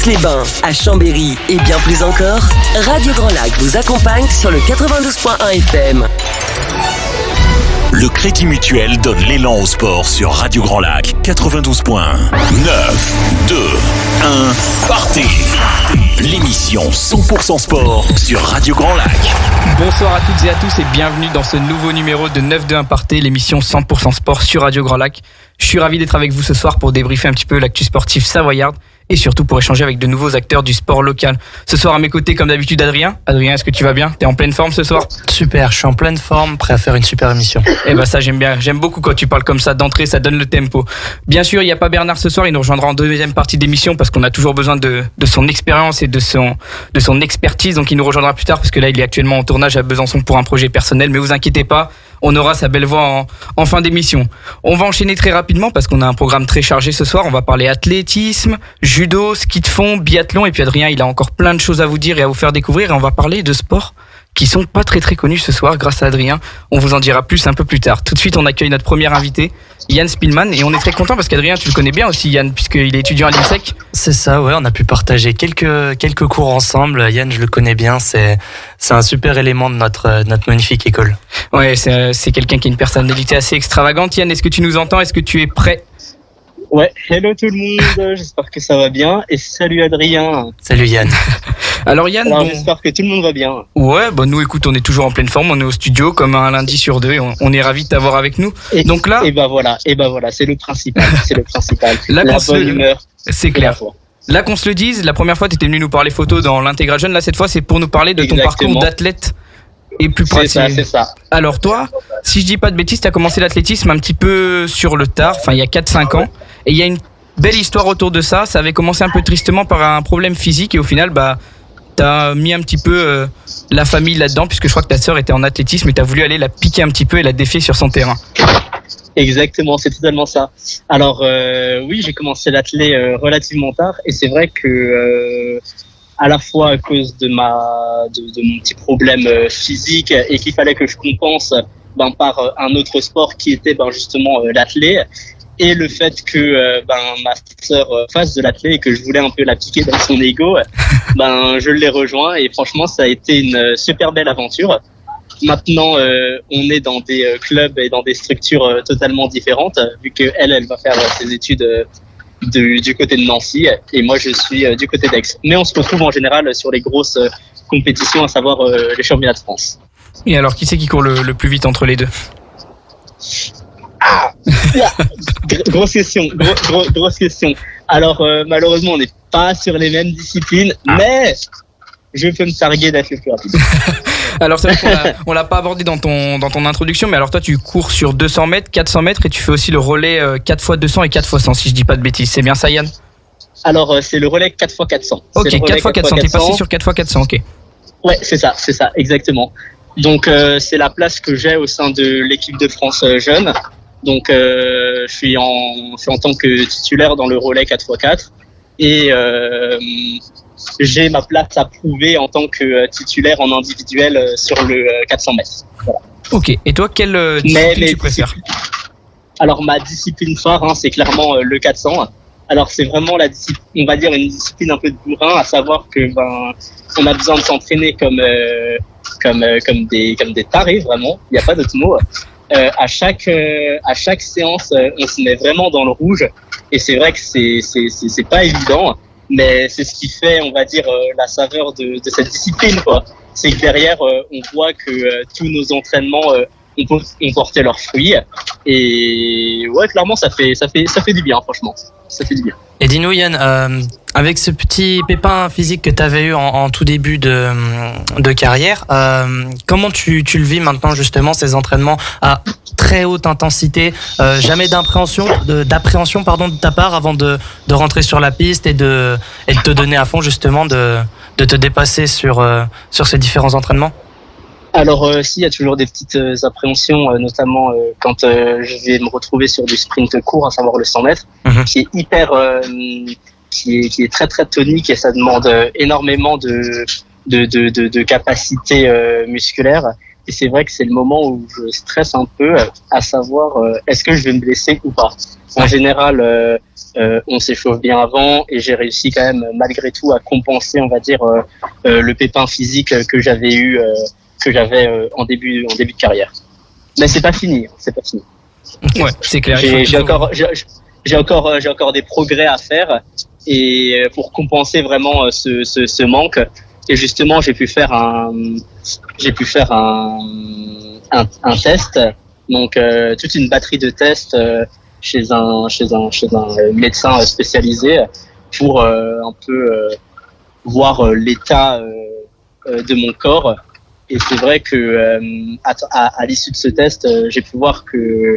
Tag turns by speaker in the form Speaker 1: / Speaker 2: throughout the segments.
Speaker 1: Aix-les-Bains, à Chambéry et bien plus encore, Radio Grand Lac vous accompagne sur le 92.1 FM.
Speaker 2: Le Crédit Mutuel donne l'élan au sport sur Radio Grand Lac 92.1. 9, 2, 1, partez. L'émission 100% sport sur Radio Grand Lac.
Speaker 3: Bonsoir à toutes et à tous et bienvenue dans ce nouveau numéro de 9-2 Partez, l'émission 100% sport sur Radio Grand Lac. Je suis ravi d'être avec vous ce soir pour débriefer un petit peu l'actu sportif savoyarde et surtout pour échanger avec de nouveaux acteurs du sport local. Ce soir à mes côtés, comme d'habitude, Adrien. Adrien, est-ce que tu vas bien ? T'es en pleine forme ce soir ?
Speaker 4: Super, je suis en pleine forme, prêt à faire une super émission.
Speaker 3: Eh ben ça j'aime bien, j'aime beaucoup quand tu parles comme ça d'entrée, ça donne le tempo. Bien sûr, il n'y a pas Bernard ce soir, il nous rejoindra en deuxième partie d'émission parce qu'on a toujours besoin de son expérience et de son expertise, donc il nous rejoindra plus tard parce que là il est actuellement en tournage à Besançon pour un projet personnel, mais vous inquiétez pas, on aura sa belle voix en fin d'émission. On va enchaîner très rapidement parce qu'on a un programme très chargé ce soir, on va parler athlétisme, judo, ski de fond, biathlon et puis Adrien il a encore plein de choses à vous dire et à vous faire découvrir et on va parler de sport qui sont pas très très connus ce soir grâce à Adrien. On vous en dira plus un peu plus tard. Tout de suite, on accueille notre premier invité, Yann Spielmann, et on est très content parce qu'Adrien, tu le connais bien aussi, Yann, puisqu'il est étudiant à l'INSEC.
Speaker 4: C'est ça, ouais, on a pu partager quelques cours ensemble. Yann, je le connais bien, c'est un super élément de notre magnifique école.
Speaker 3: Ouais, c'est quelqu'un qui a une personnalité assez extravagante. Yann, est-ce que tu nous entends ? Est-ce que tu es prêt ?
Speaker 5: Ouais, hello tout le monde, j'espère que ça va bien et salut Adrien.
Speaker 4: Salut Yann.
Speaker 3: Alors Yann,
Speaker 5: j'espère que tout le monde va bien.
Speaker 3: Ouais, nous écoute, on est toujours en pleine forme, on est au studio comme un lundi sur deux et on est ravis de t'avoir avec nous.
Speaker 5: Donc là, et ben voilà, c'est le principal,
Speaker 3: Là,
Speaker 5: la bonne humeur.
Speaker 3: C'est clair. Là qu'on se le dise, la première fois tu étais venu nous parler photo dans l'Intégral Jeune, là cette fois c'est pour nous parler de ton parcours d'athlète. Et plus pratique.
Speaker 5: C'est ça.
Speaker 3: Alors toi, si je dis pas de bêtises, tu as commencé l'athlétisme un petit peu sur le tard, enfin il y a 4-5 ans. Et il y a une belle histoire autour de ça. Ça avait commencé un peu tristement par un problème physique et au final, t'as mis un petit peu la famille là-dedans puisque je crois que ta sœur était en athlétisme et t'as voulu aller la piquer un petit peu et la défier sur son terrain.
Speaker 5: Exactement, c'est totalement ça. Alors oui, j'ai commencé l'athlé relativement tard et c'est vrai que à la fois à cause de mon petit problème physique et qu'il fallait que je compense par un autre sport qui était justement l'athlé et le fait que ma sœur fasse de l'athlé et que je voulais un peu la piquer dans son ego, je l'ai rejoint et franchement ça a été une super belle aventure. Maintenant on est dans des clubs et dans des structures totalement différentes vu que elle va faire ses études du côté de Nancy et moi je suis du côté d'Aix. Mais on se retrouve en général sur les grosses compétitions, à savoir les championnats de France.
Speaker 3: Et alors qui c'est qui court le plus vite entre les deux ?
Speaker 5: Grosse question. Alors malheureusement on n'est pas sur les mêmes disciplines, mais je peux me targuer d'être le plus rapide.
Speaker 3: Alors c'est vrai qu'on l'a pas abordé dans ton introduction, mais alors toi tu cours sur 200 mètres, 400 mètres et tu fais aussi le relais 4x200 et 4x100 si je dis pas de bêtises. C'est bien ça Yann ?
Speaker 5: Alors c'est le relais 4x400.
Speaker 3: Ok, 4x400, t'es passé sur 4x400, ok.
Speaker 5: Ouais, c'est ça, exactement. Donc c'est la place que j'ai au sein de l'équipe de France jeune. Donc je suis en tant que titulaire dans le relais 4x4 et j'ai ma place à prouver en tant que titulaire en individuel sur le 400 mètres. Voilà.
Speaker 3: Ok, et toi, quelle discipline tu préfères ?
Speaker 5: Alors, ma discipline phare, c'est clairement le 400. Alors, c'est vraiment on va dire une discipline un peu de bourrin, à savoir que on a besoin de s'entraîner comme des tarés, vraiment. Il n'y a pas d'autre mot. À chaque séance, on se met vraiment dans le rouge. Et c'est vrai que c'est pas évident. Mais c'est ce qui fait, on va dire, la saveur de cette discipline, quoi. C'est que derrière, on voit que tous nos entraînements ont porté leurs fruits. Et ouais, clairement, ça fait du bien, franchement. Ça fait du bien.
Speaker 4: Et dis-nous, Yann, avec ce petit pépin physique que tu avais eu en tout début de carrière, comment tu le vis maintenant, justement, ces entraînements à très haute intensité, jamais d'appréhension de ta part avant de rentrer sur la piste et de te donner à fond, justement, de te dépasser sur ces différents entraînements?
Speaker 5: Alors, il y a toujours des petites appréhensions, notamment quand je vais me retrouver sur du sprint court, à savoir le 100 mètres, qui est hyper, qui est très très tonique et ça demande énormément de capacité musculaire. Et c'est vrai que c'est le moment où je stresse un peu, à savoir est-ce que je vais me blesser ou pas. En général, on s'échauffe bien avant et j'ai réussi quand même malgré tout à compenser, on va dire, le pépin physique que j'avais eu, en début de carrière. Mais c'est pas fini.
Speaker 3: Ouais, c'est clair.
Speaker 5: J'ai encore des progrès à faire et pour compenser vraiment ce manque. Et justement, j'ai pu faire un test, donc toute une batterie de tests chez un médecin spécialisé pour un peu voir l'état de mon corps. Et c'est vrai que à l'issue de ce test, j'ai pu voir que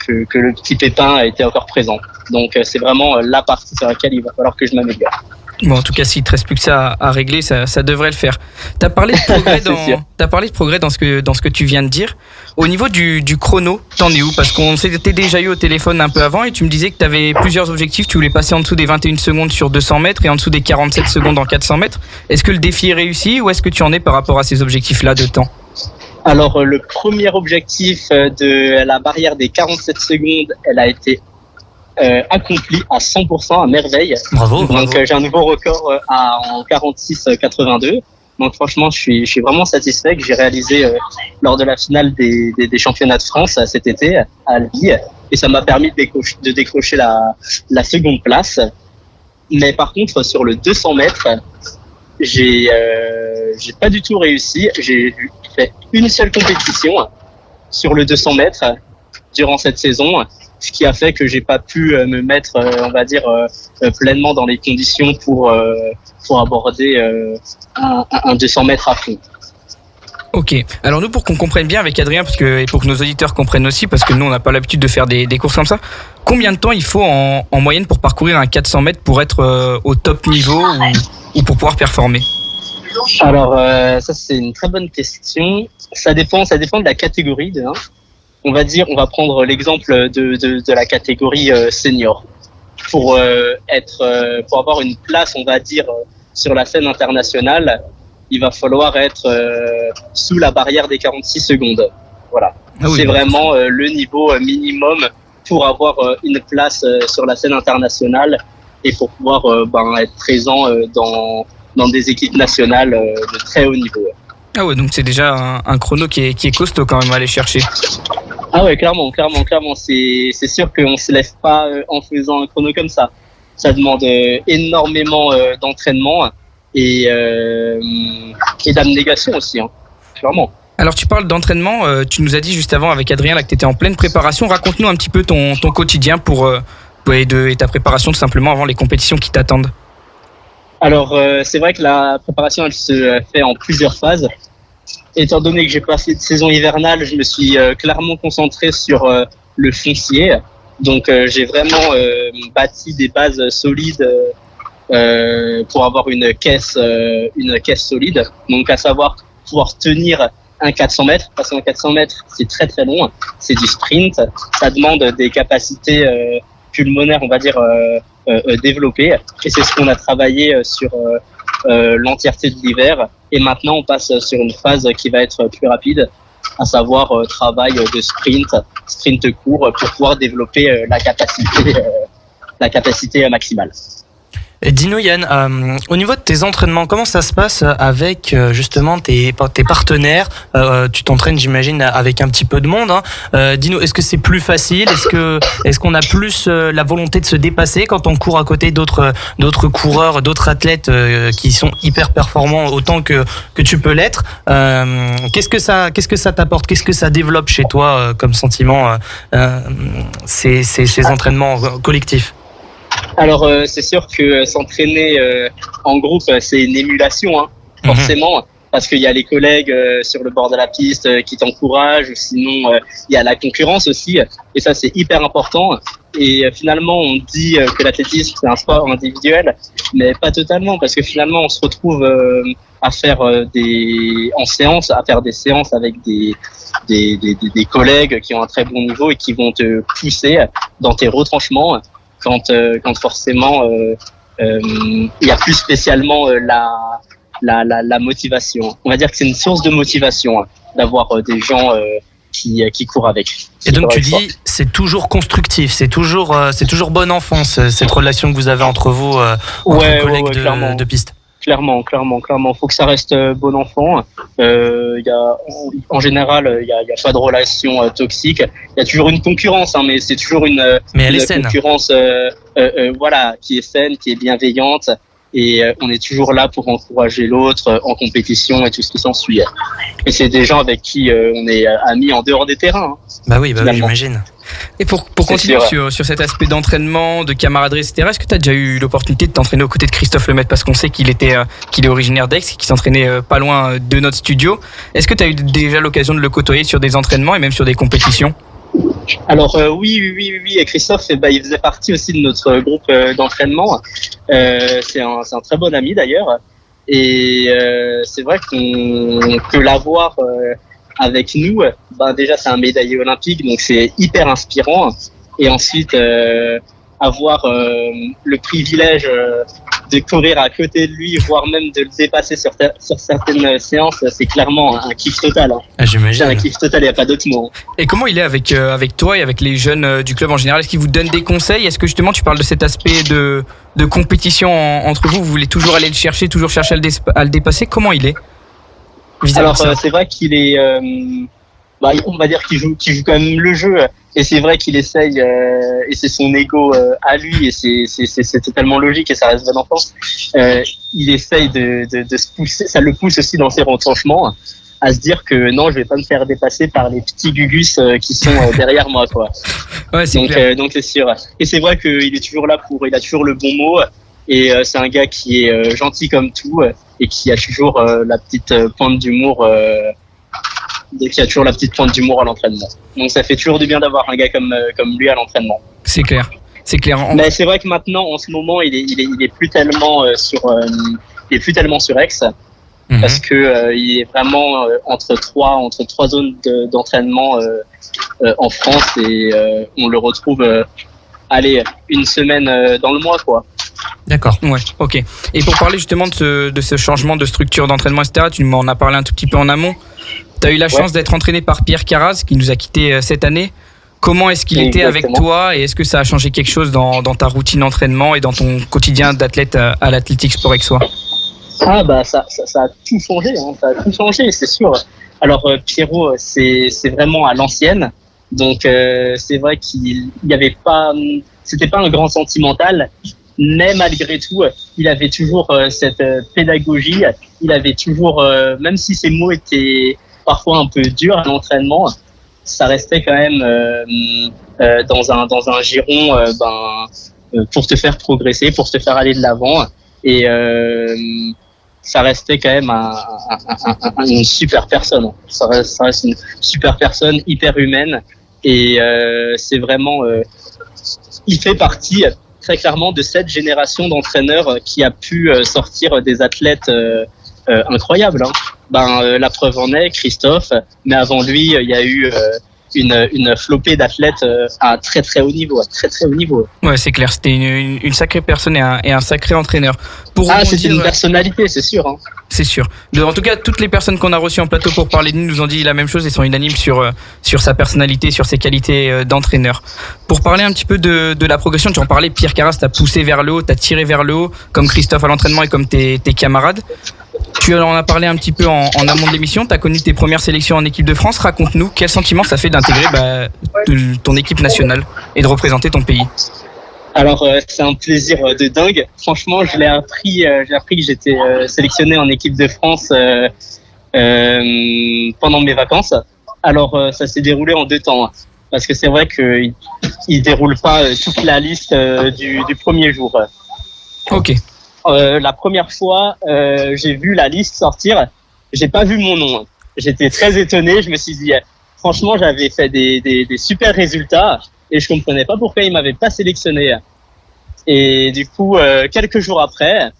Speaker 5: le petit pépin était encore présent. Donc c'est vraiment la partie sur laquelle il va falloir que je m'améliore.
Speaker 3: Bon, en tout cas, s'il te reste plus que ça à régler, ça devrait le faire. T'as parlé de progrès dans ce que tu viens de dire. Au niveau du chrono, t'en es où? Parce qu'on s'était déjà eu au téléphone un peu avant et tu me disais que t'avais plusieurs objectifs. Tu voulais passer en dessous des 21 secondes sur 200 mètres et en dessous des 47 secondes en 400 mètres. Est-ce que le défi est réussi ou est-ce que tu en es par rapport à ces objectifs-là de temps?
Speaker 5: Alors, le premier objectif de la barrière des 47 secondes, elle a été accompli à 100% à merveille.
Speaker 4: Bravo.
Speaker 5: Donc j'ai un nouveau record en 46,82. Donc franchement, je suis vraiment satisfait que j'ai réalisé lors de la finale des championnats de France cet été à Albi, et ça m'a permis de décrocher la seconde place. Mais par contre, sur le 200 mètres, j'ai pas du tout réussi. J'ai fait une seule compétition sur le 200 mètres durant cette saison, ce qui a fait que j'ai pas pu me mettre, on va dire, pleinement dans les conditions pour aborder un 200 mètres à fond.
Speaker 3: Ok. Alors nous, pour qu'on comprenne bien avec Adrien, et pour que nos auditeurs comprennent aussi, parce que nous, on n'a pas l'habitude de faire des courses comme ça, combien de temps il faut en moyenne pour parcourir un 400 mètres pour être au top niveau ou pour pouvoir performer?
Speaker 5: Alors ça, c'est une très bonne question. Ça dépend de la catégorie de 1. On va prendre l'exemple de la catégorie senior. Pour avoir une place, on va dire, sur la scène internationale, il va falloir être sous la barrière des 46 secondes. Voilà. Ah oui, c'est vraiment le niveau minimum pour avoir une place sur la scène internationale et pour pouvoir être présent dans des équipes nationales de très haut niveau.
Speaker 3: Ah ouais, donc c'est déjà un chrono qui est costaud quand même à aller chercher.
Speaker 5: Ah ouais, clairement. C'est sûr qu'on se lève pas en faisant un chrono comme ça. Ça demande énormément d'entraînement et d'abnégation aussi, hein, clairement.
Speaker 3: Alors tu parles d'entraînement, tu nous as dit juste avant avec Adrien là que tu étais en pleine préparation. Raconte-nous un petit peu ton quotidien et ta préparation tout simplement avant les compétitions qui t'attendent.
Speaker 5: Alors c'est vrai que la préparation elle se fait en plusieurs phases. Étant donné que j'ai pas fait de saison hivernale, je me suis clairement concentré sur le foncier. Donc j'ai vraiment bâti des bases solides pour avoir une caisse solide. Donc à savoir pouvoir tenir un 400 mètres, parce qu'un 400 mètres c'est très très long, c'est du sprint, ça demande des capacités pulmonaires, on va dire, développées. Et c'est ce qu'on a travaillé sur l'entièreté de l'hiver. Et maintenant, on passe sur une phase qui va être plus rapide, à savoir travail de sprint court, pour pouvoir développer la capacité maximale.
Speaker 4: Dis-nous Yann, au niveau de tes entraînements, comment ça se passe avec justement tes partenaires? Tu t'entraînes, j'imagine, avec un petit peu de monde, hein. Dis-nous, est-ce que c'est plus facile? Est-ce qu'on a plus la volonté de se dépasser quand on court à côté d'autres coureurs, d'autres athlètes qui sont hyper performants autant que tu peux l'être? Qu'est-ce que ça t'apporte? Qu'est-ce que ça développe chez toi comme sentiment, ces entraînements collectifs?
Speaker 5: Alors c'est sûr que s'entraîner en groupe, c'est une émulation, hein, forcément, parce qu'il y a les collègues sur le bord de la piste qui t'encouragent, ou sinon il y a la concurrence aussi, et ça c'est hyper important. Et finalement on dit que l'athlétisme c'est un sport individuel, mais pas totalement, parce que finalement on se retrouve à faire des séances avec des collègues qui ont un très bon niveau et qui vont te pousser dans tes retranchements. Quand forcément il y a plus spécialement la motivation. On va dire que c'est une source de motivation d'avoir des gens qui courent avec.
Speaker 4: Et donc tu dis, c'est toujours constructif, c'est toujours bon enfant cette relation que vous avez entre vous, entre collègues de piste.
Speaker 5: Clairement. Faut que ça reste bon enfant. En général, il y a pas de relation toxique. Il y a toujours une concurrence, mais c'est toujours une concurrence, qui est saine, qui est bienveillante. Et on est toujours là pour encourager l'autre en compétition et tout ce qui s'ensuit. Et c'est des gens avec qui on est amis en dehors des terrains.
Speaker 4: Bah oui, j'imagine.
Speaker 3: Et pour continuer sur cet aspect d'entraînement, de camaraderie, etc., est-ce que tu as déjà eu l'opportunité de t'entraîner aux côtés de Christophe Lemaitre? Parce qu'on sait qu'il est originaire d'Aix et qu'il s'entraînait pas loin de notre studio. Est-ce que tu as eu déjà l'occasion de le côtoyer sur des entraînements et même sur des compétitions?
Speaker 5: Alors oui, et Christophe, il faisait partie aussi de notre groupe d'entraînement. C'est un très bon ami d'ailleurs. Et c'est vrai que l'avoir avec nous, déjà c'est un médaillé olympique, donc c'est hyper inspirant. Et ensuite avoir le privilège de courir à côté de lui, voire même de le dépasser sur certaines séances, c'est clairement un kiff total.
Speaker 4: J'imagine.
Speaker 5: C'est un kiff total, il n'y a pas d'autre mot.
Speaker 3: Et comment il est avec toi et avec les jeunes du club en général? Est-ce qu'il vous donne des conseils? Est-ce que justement tu parles de cet aspect de compétition entre vous voulez toujours aller le chercher, toujours chercher à le dépasser? Comment il est?
Speaker 5: Alors c'est vrai qu'il est, on va dire qu'il joue quand même le jeu, et c'est vrai qu'il essaye, et c'est son ego à lui, et c'est totalement logique, et ça reste bon enfant. Il essaye de se pousser, ça le pousse aussi dans ses retranchements, à se dire que non, je vais pas me faire dépasser par les petits gugus qui sont derrière moi, quoi.
Speaker 3: Ouais, c'est clair.
Speaker 5: Donc c'est sûr. Et c'est vrai qu'il est toujours là il a toujours le bon mot. Et c'est un gars qui est gentil comme tout et qui a toujours la petite pointe d'humour à l'entraînement. Donc ça fait toujours du bien d'avoir un gars comme lui à l'entraînement.
Speaker 3: C'est clair.
Speaker 5: Mais c'est vrai que maintenant, en ce moment, il est plus tellement sur Aix, parce que il est vraiment entre trois zones d'entraînement en France, et on le retrouve une semaine dans le mois, quoi.
Speaker 3: D'accord. Ouais, ok. Et pour parler justement de ce changement de structure d'entraînement, etc., tu m'en as parlé un tout petit peu en amont. Tu as eu la chance d'être entraîné par Pierre Carraz, qui nous a quittés cette année. Comment est-ce qu'il était avec toi, et est-ce que ça a changé quelque chose dans ta routine d'entraînement et dans ton quotidien d'athlète à l'Athletic Sport Aixois?
Speaker 5: Ça a tout changé, ça a tout changé, c'est sûr. Alors Pierrot, c'est vraiment à l'ancienne. Donc c'est vrai qu'il y avait pas, c'était pas un grand sentimental, mais malgré tout, il avait toujours cette pédagogie. Il avait toujours, même si ses mots étaient parfois un peu durs à l'entraînement, ça restait quand même dans un giron pour te faire progresser, pour te faire aller de l'avant. Et ça restait quand même une super personne. Ça reste une super personne, hyper humaine. Et c'est vraiment, il fait partie très clairement de cette génération d'entraîneurs qui a pu sortir des athlètes incroyables. La preuve en est Christophe, mais avant lui, il y a eu une flopée d'athlètes à très très haut niveau,
Speaker 3: Ouais, c'est clair, c'était une sacrée personne et un sacré entraîneur.
Speaker 5: C'est une personnalité, c'est sûr.
Speaker 3: C'est sûr. En tout cas, toutes les personnes qu'on a reçues en plateau pour parler de nous ont dit la même chose et sont unanimes sur sa personnalité, sur ses qualités d'entraîneur. Pour parler un petit peu de la progression, tu en parlais, Pierre Carraz t'a poussé vers le haut, t'a tiré vers le haut, comme Christophe à l'entraînement et comme tes camarades. Tu en as parlé un petit peu en amont de l'émission, tu as connu tes premières sélections en équipe de France. Raconte-nous quel sentiment ça fait d'intégrer ton équipe nationale et de représenter ton pays.
Speaker 5: Alors c'est un plaisir de dingue. Franchement, j'ai appris que j'étais sélectionné en équipe de France pendant mes vacances. Alors ça s'est déroulé en 2 temps, parce que c'est vrai qu'il déroule pas toute la liste du premier jour.
Speaker 3: Ok.
Speaker 5: La première fois, j'ai vu la liste sortir, j'ai pas vu mon nom. J'étais très étonné, je me suis dit, franchement, j'avais fait des super résultats et je comprenais pas pourquoi ils m'avaient pas sélectionné. Et du coup, quelques jours après,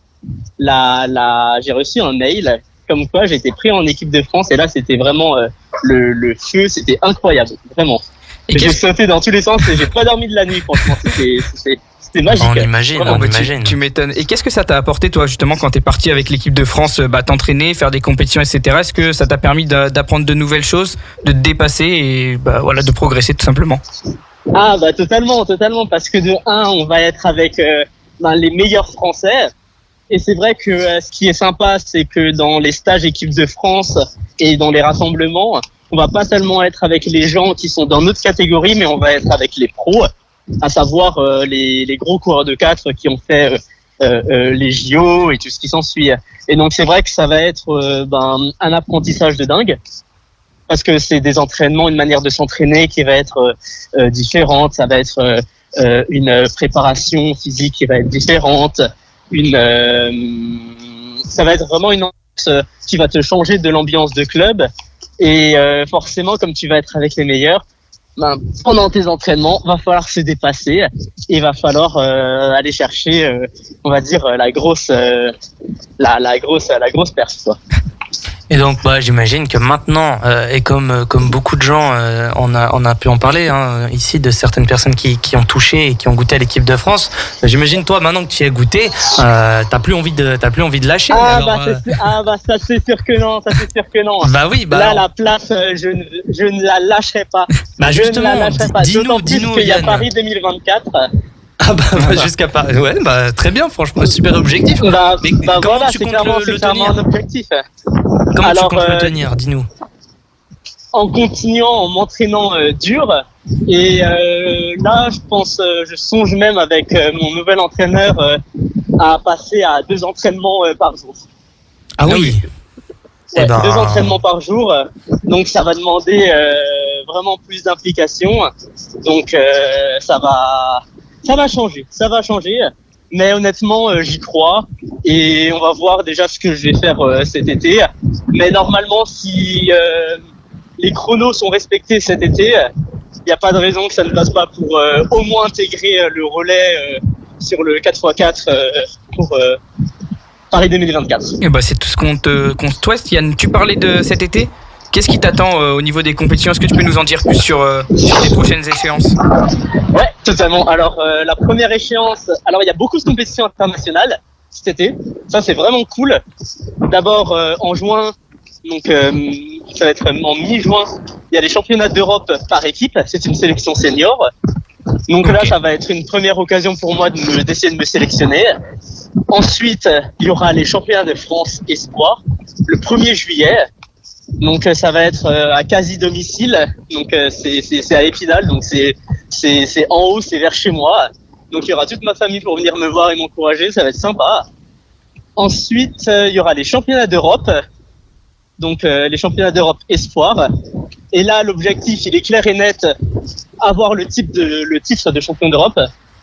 Speaker 5: j'ai reçu un mail comme quoi j'ai été pris en équipe de France, et là, c'était vraiment le feu, c'était incroyable, vraiment. J'ai sauté dans tous les sens et j'ai pas dormi de la nuit, franchement, c'était C'est magique.
Speaker 4: On imagine,
Speaker 3: Oh,
Speaker 4: on
Speaker 3: bah,
Speaker 4: imagine.
Speaker 3: tu m'étonnes. Et qu'est-ce que ça t'a apporté, toi, justement, quand t'es parti avec l'équipe de France, t'entraîner, faire des compétitions, etc. Est-ce que ça t'a permis d'apprendre de nouvelles choses, de te dépasser et de progresser tout simplement?
Speaker 5: Ah bah totalement, parce que de un, on va être avec les meilleurs Français. Et c'est vrai que ce qui est sympa, c'est que dans les stages équipe de France et dans les rassemblements, on va pas seulement être avec les gens qui sont dans notre catégorie, mais on va être avec les pros, à savoir les gros coureurs de 4 qui ont fait les JO et tout ce qui s'ensuit. Et donc c'est vrai que ça va être un apprentissage de dingue, parce que c'est des entraînements, une manière de s'entraîner qui va être différente. Ça va être une préparation physique qui va être différente. Ça va être vraiment une ambiance qui va te changer de l'ambiance de club. Et forcément, comme tu vas être avec les meilleurs, pendant tes entraînements, va falloir se dépasser et va falloir aller chercher, on va dire, la grosse perf, quoi.
Speaker 4: Et donc, j'imagine que maintenant, et comme beaucoup de gens, on a pu en parler ici de certaines personnes qui ont touché et qui ont goûté à l'équipe de France. J'imagine toi, maintenant que tu y as goûté, t'as plus envie de lâcher.
Speaker 5: Ça c'est sûr que non,
Speaker 4: Bah oui,
Speaker 5: là la place, je ne la lâcherai pas.
Speaker 4: Justement,
Speaker 5: dis-nous, qu'il y a
Speaker 4: Yann.
Speaker 5: Paris 2024.
Speaker 4: Jusqu'à Paris. Ouais, très bien, franchement, super objectif. Mais comment tu comptes le tenir
Speaker 5: un objectif.
Speaker 4: Comment tu comptes le tenir, dis-nous.
Speaker 5: En continuant, en m'entraînant dur. Et là, je songe même avec mon nouvel entraîneur à passer à 2 entraînements par jour.
Speaker 4: Ah oui.
Speaker 5: Ouais, 2 entraînements par jour. Donc ça va demander vraiment plus d'implication. Donc ça va changer. Mais honnêtement, j'y crois et on va voir déjà ce que je vais faire cet été. Mais normalement, si les chronos sont respectés cet été, il n'y a pas de raison que ça ne passe pas pour au moins intégrer le relais sur le 4x4 pour Paris 2024.
Speaker 3: Et c'est tout ce qu'on te souhaite. Yann, tu parlais de cet été. Qu'est-ce qui t'attend au niveau des compétitions? Est-ce que tu peux nous en dire plus sur tes prochaines échéances?
Speaker 5: Ouais, totalement. Alors, la première échéance, il y a beaucoup de compétitions internationales cet été. Ça, c'est vraiment cool. D'abord, en juin, donc ça va être en mi-juin, il y a les championnats d'Europe par équipe. C'est une sélection senior. Donc là, ça va être une première occasion pour moi d'essayer de me sélectionner. Ensuite, il y aura les championnats de France Espoir le 1er juillet. Donc ça va être à quasi domicile, donc c'est à Épinal, donc c'est en haut, c'est vers chez moi. Donc il y aura toute ma famille pour venir me voir et m'encourager, ça va être sympa. Ensuite il y aura les championnats d'Europe, donc les championnats d'Europe Espoir. Et là l'objectif il est clair et net, avoir le titre de champion d'Europe.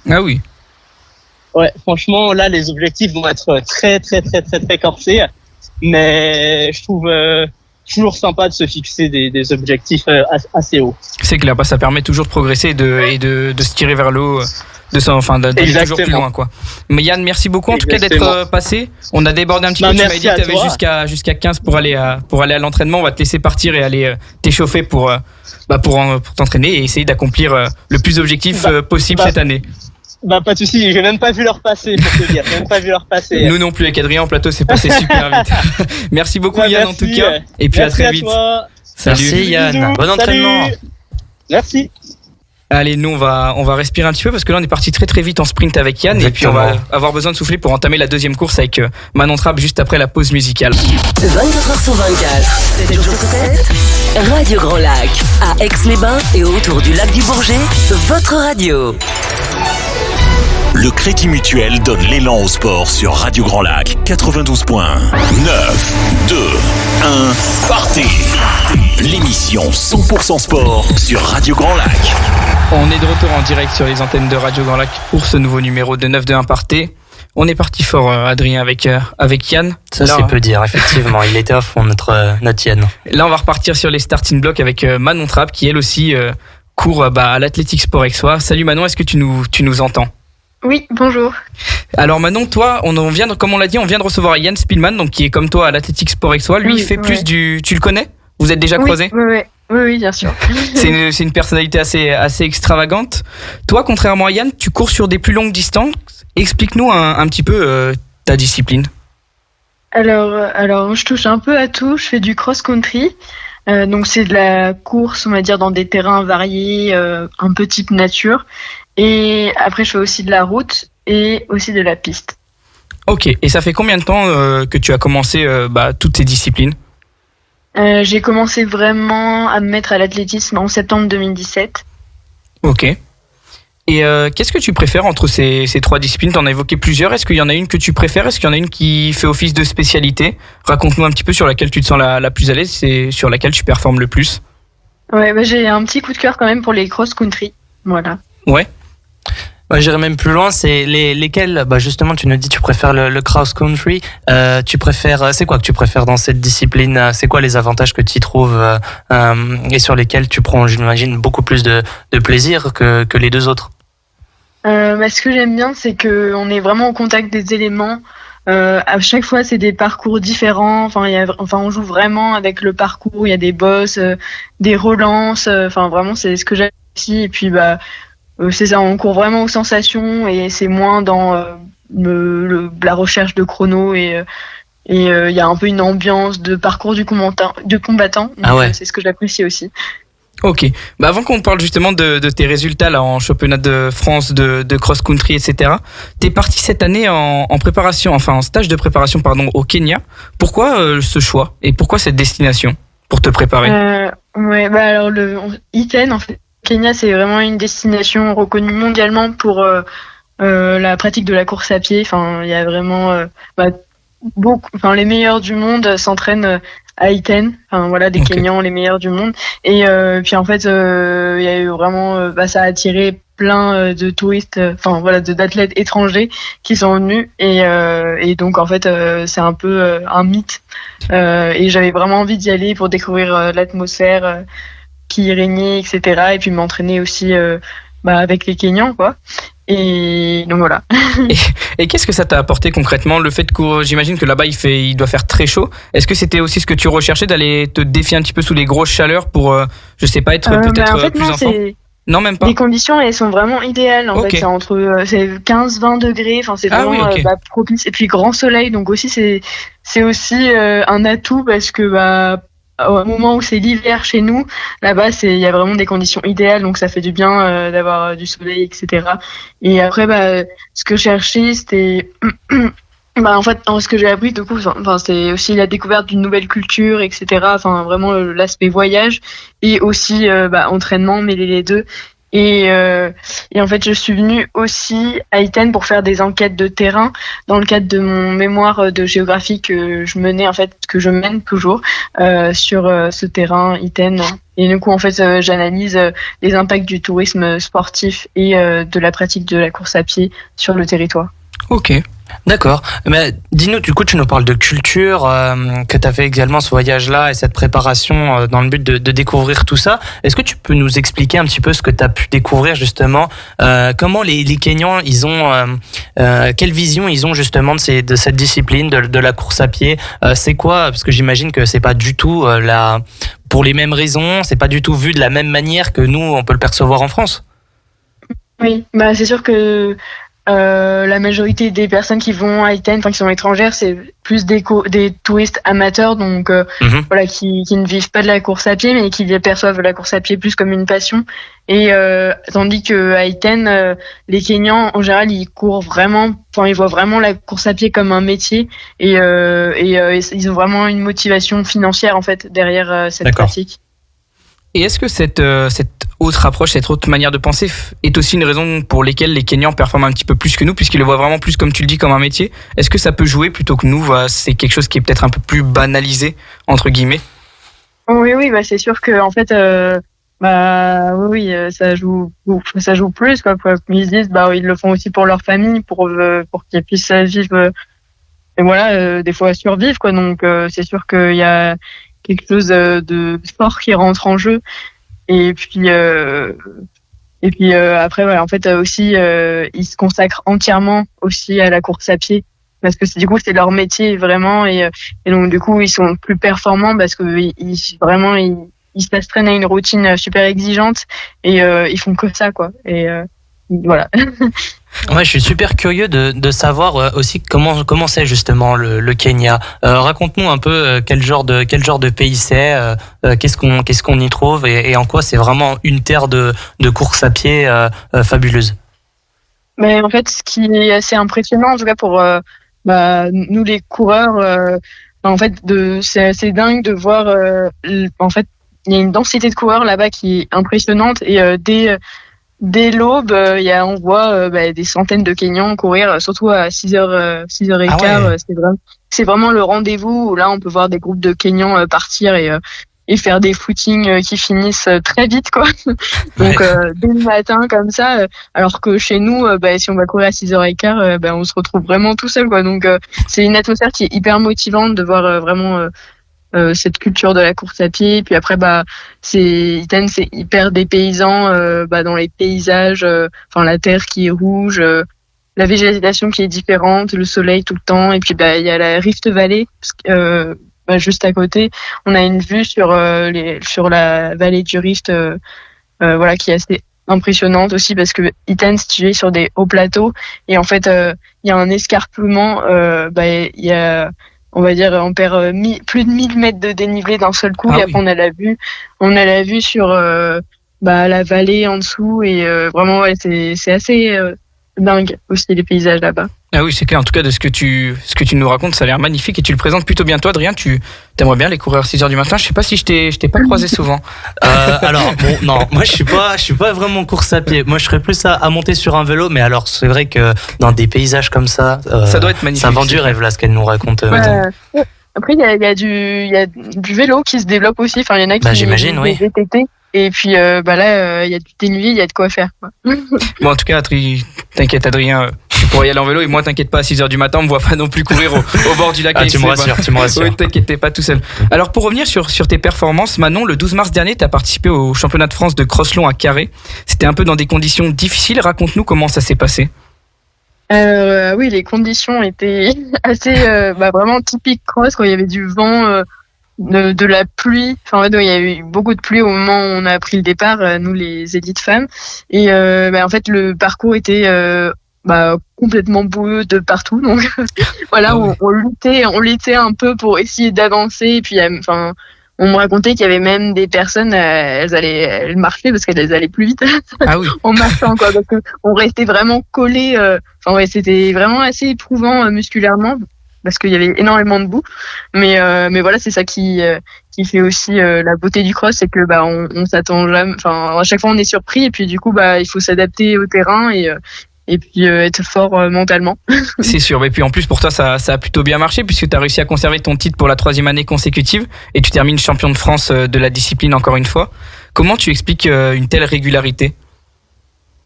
Speaker 3: Ah oui.
Speaker 5: Ouais, franchement là les objectifs vont être très très très très très corsés, mais je trouve toujours sympa de se fixer des objectifs assez hauts.
Speaker 3: C'est clair, ça permet toujours de progresser et de se tirer vers le haut, d'aller toujours plus loin, quoi. Mais Yann, merci beaucoup en tout cas d'être passé. On a débordé un petit peu, tu m'avais dit que tu avais jusqu'à 15 pour aller à l'entraînement. On va te laisser partir et aller t'échauffer pour t'entraîner et essayer d'accomplir le plus d'objectifs possible cette année.
Speaker 5: Pas de soucis, j'ai même pas vu leur passer, pour te dire.
Speaker 3: Nous non plus, avec Adrien en plateau, c'est passé super vite. Merci beaucoup Yann en tout cas. Et puis à très vite.
Speaker 4: Salut. Merci Yann, bon entraînement.
Speaker 5: Merci.
Speaker 3: Allez, nous on va respirer un petit peu parce que là on est parti très très vite en sprint avec Yann. Exactement. Et puis on va avoir besoin de souffler pour entamer la deuxième course avec Manon Trapp juste après la pause musicale.
Speaker 1: 24h/24, 7 jours sur 7, Radio Grand Lac, à Aix-les-Bains et autour du lac du Bourget, votre radio.
Speaker 2: Le Crédit Mutuel donne l'élan au sport sur Radio Grand Lac 92.1. 9, 2, 1, partez! L'émission 100% sport sur Radio Grand Lac.
Speaker 3: On est de retour en direct sur les antennes de Radio Grand Lac pour ce nouveau numéro de 9 de 1 partez. On est parti fort, Adrien, avec Yann.
Speaker 4: Ça, c'est peu dire, effectivement. Il était à fond, notre Yann.
Speaker 3: Là, on va repartir sur les starting blocks avec Manon Trapp, qui elle aussi court à l'Athletic Sport Aixois. Salut Manon, est-ce que tu nous entends?
Speaker 6: Oui, bonjour.
Speaker 3: Alors Manon, toi, comme on l'a dit, on vient de recevoir Yann Spielmann, donc qui est comme toi à l'Athletic Sport Aixois. Lui, il fait plus du... Tu le connais? Vous êtes déjà croisés?
Speaker 6: Oui. Oui, bien sûr.
Speaker 3: C'est une personnalité assez extravagante. Toi, contrairement à Yann, tu cours sur des plus longues distances. Explique-nous un petit peu ta discipline.
Speaker 6: Alors, je touche un peu à tout. Je fais du cross-country. Donc, c'est de la course, on va dire, dans des terrains variés, un peu type nature. Et après, je fais aussi de la route et aussi de la piste.
Speaker 3: Ok, et ça fait combien de temps que tu as commencé toutes ces disciplines ?
Speaker 6: J'ai commencé vraiment à me mettre à l'athlétisme en septembre 2017.
Speaker 3: Ok. Et qu'est-ce que tu préfères entre ces trois disciplines ? T'en as évoqué plusieurs. Est-ce qu'il y en a une que tu préfères ? Est-ce qu'il y en a une qui fait office de spécialité ? Raconte-nous un petit peu sur laquelle tu te sens la plus à l'aise et sur laquelle tu performes le plus.
Speaker 6: Ouais, j'ai un petit coup de cœur quand même pour les cross-country. Voilà.
Speaker 3: Ouais.
Speaker 4: J'irais même plus loin, c'est lesquels, justement, tu nous dis tu préfères le cross-country, tu préfères, c'est quoi que tu préfères dans cette discipline, c'est quoi les avantages que tu y trouves et sur lesquels tu prends, j'imagine, beaucoup plus de plaisir que les deux autres?
Speaker 6: Ce que j'aime bien, c'est qu'on est vraiment au contact des éléments. À chaque fois, c'est des parcours différents. On joue vraiment avec le parcours. Il y a des bosses, des relances. Vraiment, c'est ce que j'aime aussi. Et puis, c'est ça, on court vraiment aux sensations et c'est moins dans la recherche de chrono et il y a un peu une ambiance de parcours du combattant. Donc, c'est ce que j'apprécie aussi.
Speaker 3: Ok. Avant qu'on parle justement de tes résultats là en championnat de France de cross-country, etc. T'es parti cette année en stage de préparation au Kenya. Pourquoi ce choix et pourquoi cette destination pour te préparer?
Speaker 6: Alors le Iten, en fait, Kenya, c'est vraiment une destination reconnue mondialement pour la pratique de la course à pied. Il y a vraiment les meilleurs du monde s'entraînent à Iten. Des Kenyans, les meilleurs du monde. Et puis en fait, il y a eu vraiment, ça a attiré plein de touristes, d'athlètes étrangers qui sont venus. Et donc en fait, c'est un peu un mythe. Et j'avais vraiment envie d'y aller pour découvrir l'atmosphère qui y régnait, etc. Et puis m'entraîner aussi avec les Kenyans, quoi. Et donc voilà.
Speaker 3: Et qu'est-ce que ça t'a apporté concrètement, le fait que j'imagine que là-bas il doit faire très chaud. Est-ce que c'était aussi ce que tu recherchais, d'aller te défier un petit peu sous les grosses chaleurs pour être peut-être plus en forme? Non, même pas.
Speaker 6: Les conditions, elles sont vraiment idéales. En fait, c'est entre 15-20 degrés. C'est vraiment propice. Et puis grand soleil, donc aussi c'est aussi un atout parce que au moment où c'est l'hiver chez nous, là-bas, il y a vraiment des conditions idéales, donc ça fait du bien d'avoir du soleil, etc. Et après, ce que je cherchais, c'était en fait, ce que j'ai appris, du coup, c'est aussi la découverte d'une nouvelle culture, etc. Vraiment l'aspect voyage et aussi entraînement, mêler les deux. Et en fait, je suis venue aussi à Iten pour faire des enquêtes de terrain dans le cadre de mon mémoire de géographie que je mène toujours sur ce terrain Iten. Et du coup, en fait, j'analyse les impacts du tourisme sportif et de la pratique de la course à pied sur le territoire.
Speaker 4: Ok. D'accord. Mais dis-nous, du coup, tu nous parles de culture, que tu as fait également ce voyage-là et cette préparation dans le but de découvrir tout ça. Est-ce que tu peux nous expliquer un petit peu ce que tu as pu découvrir justement, comment les Kenyans, ils ont, quelle vision ils ont justement de cette discipline, de la course à pied? C'est quoi? Parce que j'imagine que c'est pas du tout pour les mêmes raisons, c'est pas du tout vu de la même manière que nous, on peut le percevoir en France.
Speaker 6: Oui, c'est sûr que la majorité des personnes qui vont à Iten, qui sont étrangères, c'est plus des touristes amateurs, donc qui ne vivent pas de la course à pied, mais qui perçoivent la course à pied plus comme une passion. Et tandis que à Iten, les Kenyans en général, ils courent vraiment, ils voient vraiment la course à pied comme un métier, et ils ont vraiment une motivation financière en fait derrière cette pratique.
Speaker 3: Et est-ce que cette autre approche, cette autre manière de penser est aussi une raison pour laquelle les Kenyans performent un petit peu plus que nous, puisqu'ils le voient vraiment plus, comme tu le dis, comme un métier? Est-ce que ça peut jouer plutôt que nous? C'est quelque chose qui est peut-être un peu plus banalisé, entre guillemets?
Speaker 6: Oui, c'est sûr que en fait, ça joue plus, quoi. Ils se disent, ils le font aussi pour leur famille, pour qu'ils puissent vivre, des fois survivre, quoi. Donc c'est sûr qu'il y a quelque chose de fort qui rentre en jeu. Et puis après, en fait, aussi, ils se consacrent entièrement aussi à la course à pied parce que c'est leur métier vraiment, et donc du coup, ils sont plus performants parce que ils ils s'astreignent à une routine super exigeante et ils font que ça, quoi. Et voilà.
Speaker 4: Ouais, je suis super curieux de savoir aussi comment c'est justement le Kenya. Raconte-nous un peu quel genre de pays c'est, qu'est-ce qu'on y trouve et en quoi c'est vraiment une terre de course à pied fabuleuse.
Speaker 6: Mais en fait, ce qui est assez impressionnant, en tout cas pour nous les coureurs, en fait, c'est assez dingue de voir. En fait, il y a une densité de coureurs là-bas qui est impressionnante et dès l'aube, on voit des centaines de Kenyans courir, surtout à 6h, 6h15.
Speaker 4: Ah ouais.
Speaker 6: C'est vraiment le rendez-vous où là, on peut voir des groupes de Kenyans partir et faire des footings qui finissent très vite, quoi. Donc, dès le matin, comme ça, alors que chez nous, si on va courir à 6h15, on se retrouve vraiment tout seul, quoi. Donc, c'est une atmosphère qui est hyper motivante de voir vraiment cette culture de la course à pied. Puis après, Iten, c'est hyper dépaysant dans les paysages, la terre qui est rouge, la végétation qui est différente, le soleil tout le temps. Et puis il y a la Rift Valley, juste à côté. On a une vue sur la vallée du Rift, qui est assez impressionnante aussi parce que Iten est situé sur des hauts plateaux et en fait il y a un escarpement, il y a, on va dire, on perd plus de 1000 mètres de dénivelé d'un seul coup. Et après on a la vue sur la vallée en dessous et vraiment c'est assez dingue aussi les paysages là-bas.
Speaker 3: Ah oui, c'est clair. En tout cas, de ce que tu nous racontes, ça a l'air magnifique et tu le présentes plutôt bien. Toi, Adrien, tu t'aimerais bien les courir à 6h du matin. Je sais pas si je t'ai pas croisé souvent.
Speaker 4: Alors, bon, non, moi je suis pas vraiment course à pied. Moi, je serais plus à monter sur un vélo. Mais alors, c'est vrai que dans des paysages comme ça,
Speaker 3: ça doit être magnifique.
Speaker 4: Ça vend du rêve là, ce qu'elle nous raconte.
Speaker 6: Après, il y a du vélo qui se développe aussi. Enfin, il y en a qui
Speaker 4: j'imagine, oui.
Speaker 6: Des VTT. Et puis là, il y a du dénivelé, il y a de quoi faire, quoi.
Speaker 3: Bon, en tout cas, t'inquiète, Adrien, tu pourras y aller en vélo. Et moi, t'inquiète pas, à 6h du matin, on me voit pas non plus courir au bord du lac.
Speaker 4: Tu me rassures.
Speaker 3: Oui, t'inquiète, t'es pas tout seul. Alors, pour revenir sur tes performances, Manon, le 12 mars dernier, t'as participé au championnat de France de cross-long à Carré. C'était un peu dans des conditions difficiles. Raconte-nous comment ça s'est passé.
Speaker 6: Oui, les conditions étaient assez vraiment typiques cross, quand il y avait du vent, de la pluie. Enfin, il y a eu beaucoup de pluie au moment où on a pris le départ, nous les élites femmes. Et en fait, le parcours était complètement boueux de partout. Donc voilà, on luttait un peu pour essayer d'avancer. Et puis, on me racontait qu'il y avait même des personnes, elles marchaient parce qu'elles allaient plus vite en marchant, quoi, parce que on restait vraiment collés. C'était vraiment assez éprouvant musculairement parce qu'il y avait énormément de boue. Mais voilà, c'est ça qui fait aussi la beauté du cross, c'est que on s'attend jamais. Enfin, à chaque fois on est surpris et puis du coup il faut s'adapter au terrain et puis être fort mentalement.
Speaker 3: C'est sûr, et puis en plus pour toi ça a plutôt bien marché puisque tu as réussi à conserver ton titre pour la 3e année consécutive et tu termines champion de France de la discipline encore une fois. Comment tu expliques une telle régularité ?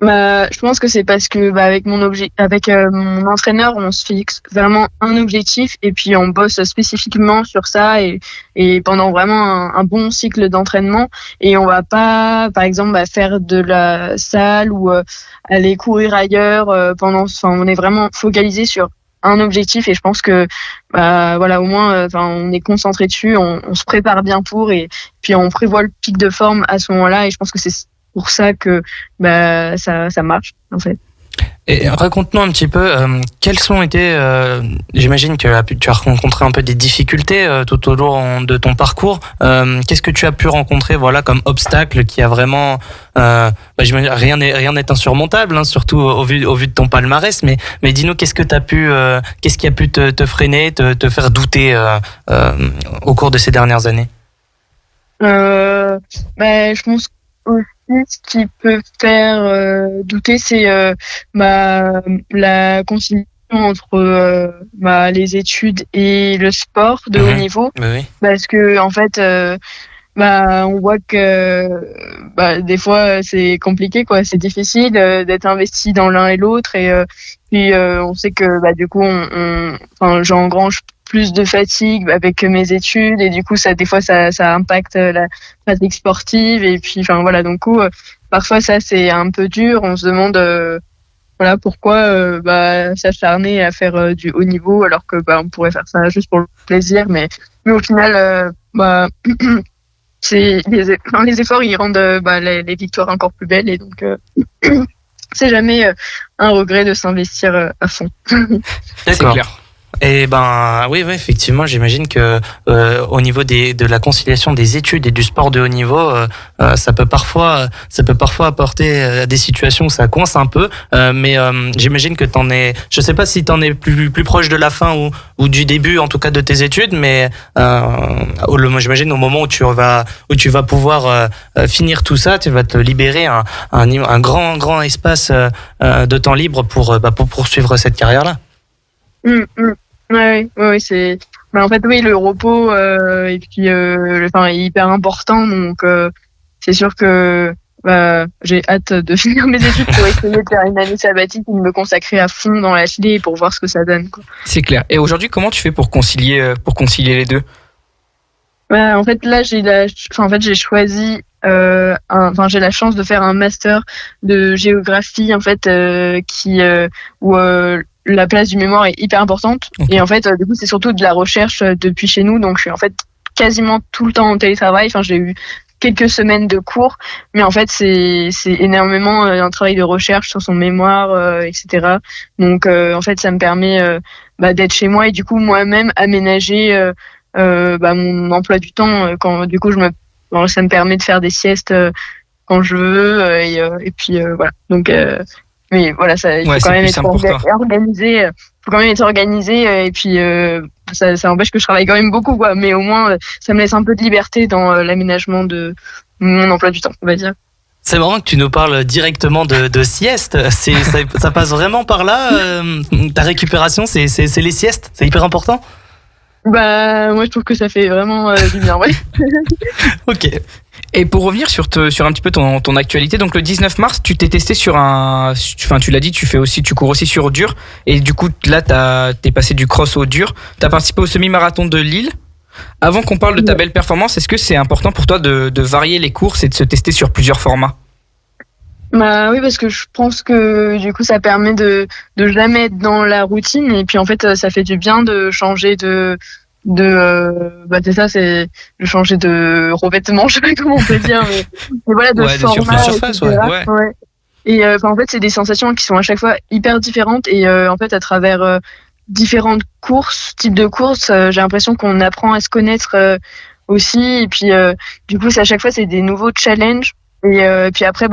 Speaker 6: Je pense que c'est parce que avec mon entraîneur, on se fixe vraiment un objectif et puis on bosse spécifiquement sur ça et pendant vraiment un bon cycle d'entraînement, et on va pas, par exemple, faire de la salle ou aller courir ailleurs on est vraiment focalisé sur un objectif et je pense que au moins on est concentré dessus, on se prépare bien pour et puis on prévoit le pic de forme à ce moment-là et je pense que c'est pour ça que ça marche en fait.
Speaker 4: Et raconte-nous un petit peu quelles ont été, j'imagine que tu as rencontré un peu des difficultés tout au long de ton parcours. Qu'est-ce que tu as pu rencontrer comme obstacle qui a vraiment j'imagine rien n'est insurmontable, surtout au vu de ton palmarès, mais dis-nous qu'est-ce qui a pu te freiner, te faire douter au cours de ces dernières années.
Speaker 6: Je pense aussi ce qui peut faire douter, c'est la conciliation entre les études et le sport de haut niveau.
Speaker 4: Oui.
Speaker 6: Parce que en fait on voit que des fois c'est compliqué, quoi, c'est difficile d'être investi dans l'un et l'autre et puis on sait que du coup j'engrange plus de fatigue avec mes études et du coup des fois ça impacte la pratique sportive et puis donc parfois ça c'est un peu dur, on se demande pourquoi s'acharner à faire du haut niveau alors que on pourrait faire ça juste pour le plaisir, mais au final les efforts ils rendent les victoires encore plus belles et donc c'est jamais un regret de s'investir à fond.
Speaker 3: C'est clair.
Speaker 4: Et oui, effectivement, j'imagine que au niveau de la conciliation des études et du sport de haut niveau, ça peut parfois apporter des situations où ça coince un peu. Mais j'imagine que je sais pas si t'en es plus proche de la fin ou du début, en tout cas de tes études, mais j'imagine au moment où tu vas pouvoir finir tout ça, tu vas te libérer un grand espace de temps libre pour poursuivre cette carrière-là.
Speaker 6: Ouais, c'est. En fait, oui, le repos et puis est hyper important. Donc, c'est sûr que j'ai hâte de finir mes études pour essayer de faire une année sabbatique et de me consacrer à fond dans l'athlé pour voir ce que ça donne, quoi.
Speaker 3: C'est clair. Et aujourd'hui, comment tu fais pour concilier les deux?
Speaker 6: En fait, là, j'ai choisi. J'ai la chance de faire un master de géographie, en fait, où la place du mémoire est hyper importante. Okay. Et en fait, du coup, c'est surtout de la recherche depuis chez nous. Donc, je suis en fait quasiment tout le temps en télétravail. Enfin, j'ai eu quelques semaines de cours, mais en fait, c'est énormément un travail de recherche sur son mémoire, etc. Donc, en fait, ça me permet d'être chez moi et du coup, moi-même aménager mon emploi du temps. Quand du coup, ça me permet de faire des siestes quand je veux et puis voilà. Donc mais voilà, il faut quand même être organisé. Faut quand même être organisé et puis ça empêche que je travaille quand même beaucoup, quoi. Mais au moins, ça me laisse un peu de liberté dans l'aménagement de mon emploi du temps, on va dire.
Speaker 4: C'est marrant que tu nous parles directement de sieste. Ça passe vraiment par là. Ta récupération, c'est les siestes. C'est hyper important.
Speaker 6: Moi je trouve que ça fait vraiment du bien, ouais.
Speaker 4: Ok.
Speaker 3: Et pour revenir sur un petit peu ton actualité, donc le 19 mars, tu t'es testé tu l'as dit, tu cours aussi sur dur, et du coup là t'es passé du cross au dur, t'as participé au semi-marathon de Lille. Avant qu'on parle de ta belle performance, est-ce que c'est important pour toi de varier les courses et de se tester sur plusieurs formats?
Speaker 6: Oui, parce que je pense que du coup ça permet de jamais être dans la routine et puis en fait ça fait du bien de changer c'est ça, c'est de changer de revêtement, je sais pas comment on peut dire, mais voilà, de format,
Speaker 3: surface, ouais.
Speaker 6: Et en fait c'est des sensations qui sont à chaque fois hyper différentes et en fait à travers différentes types de courses, j'ai l'impression qu'on apprend à se connaître aussi et puis du coup à chaque fois c'est des nouveaux challenges. Et puis après,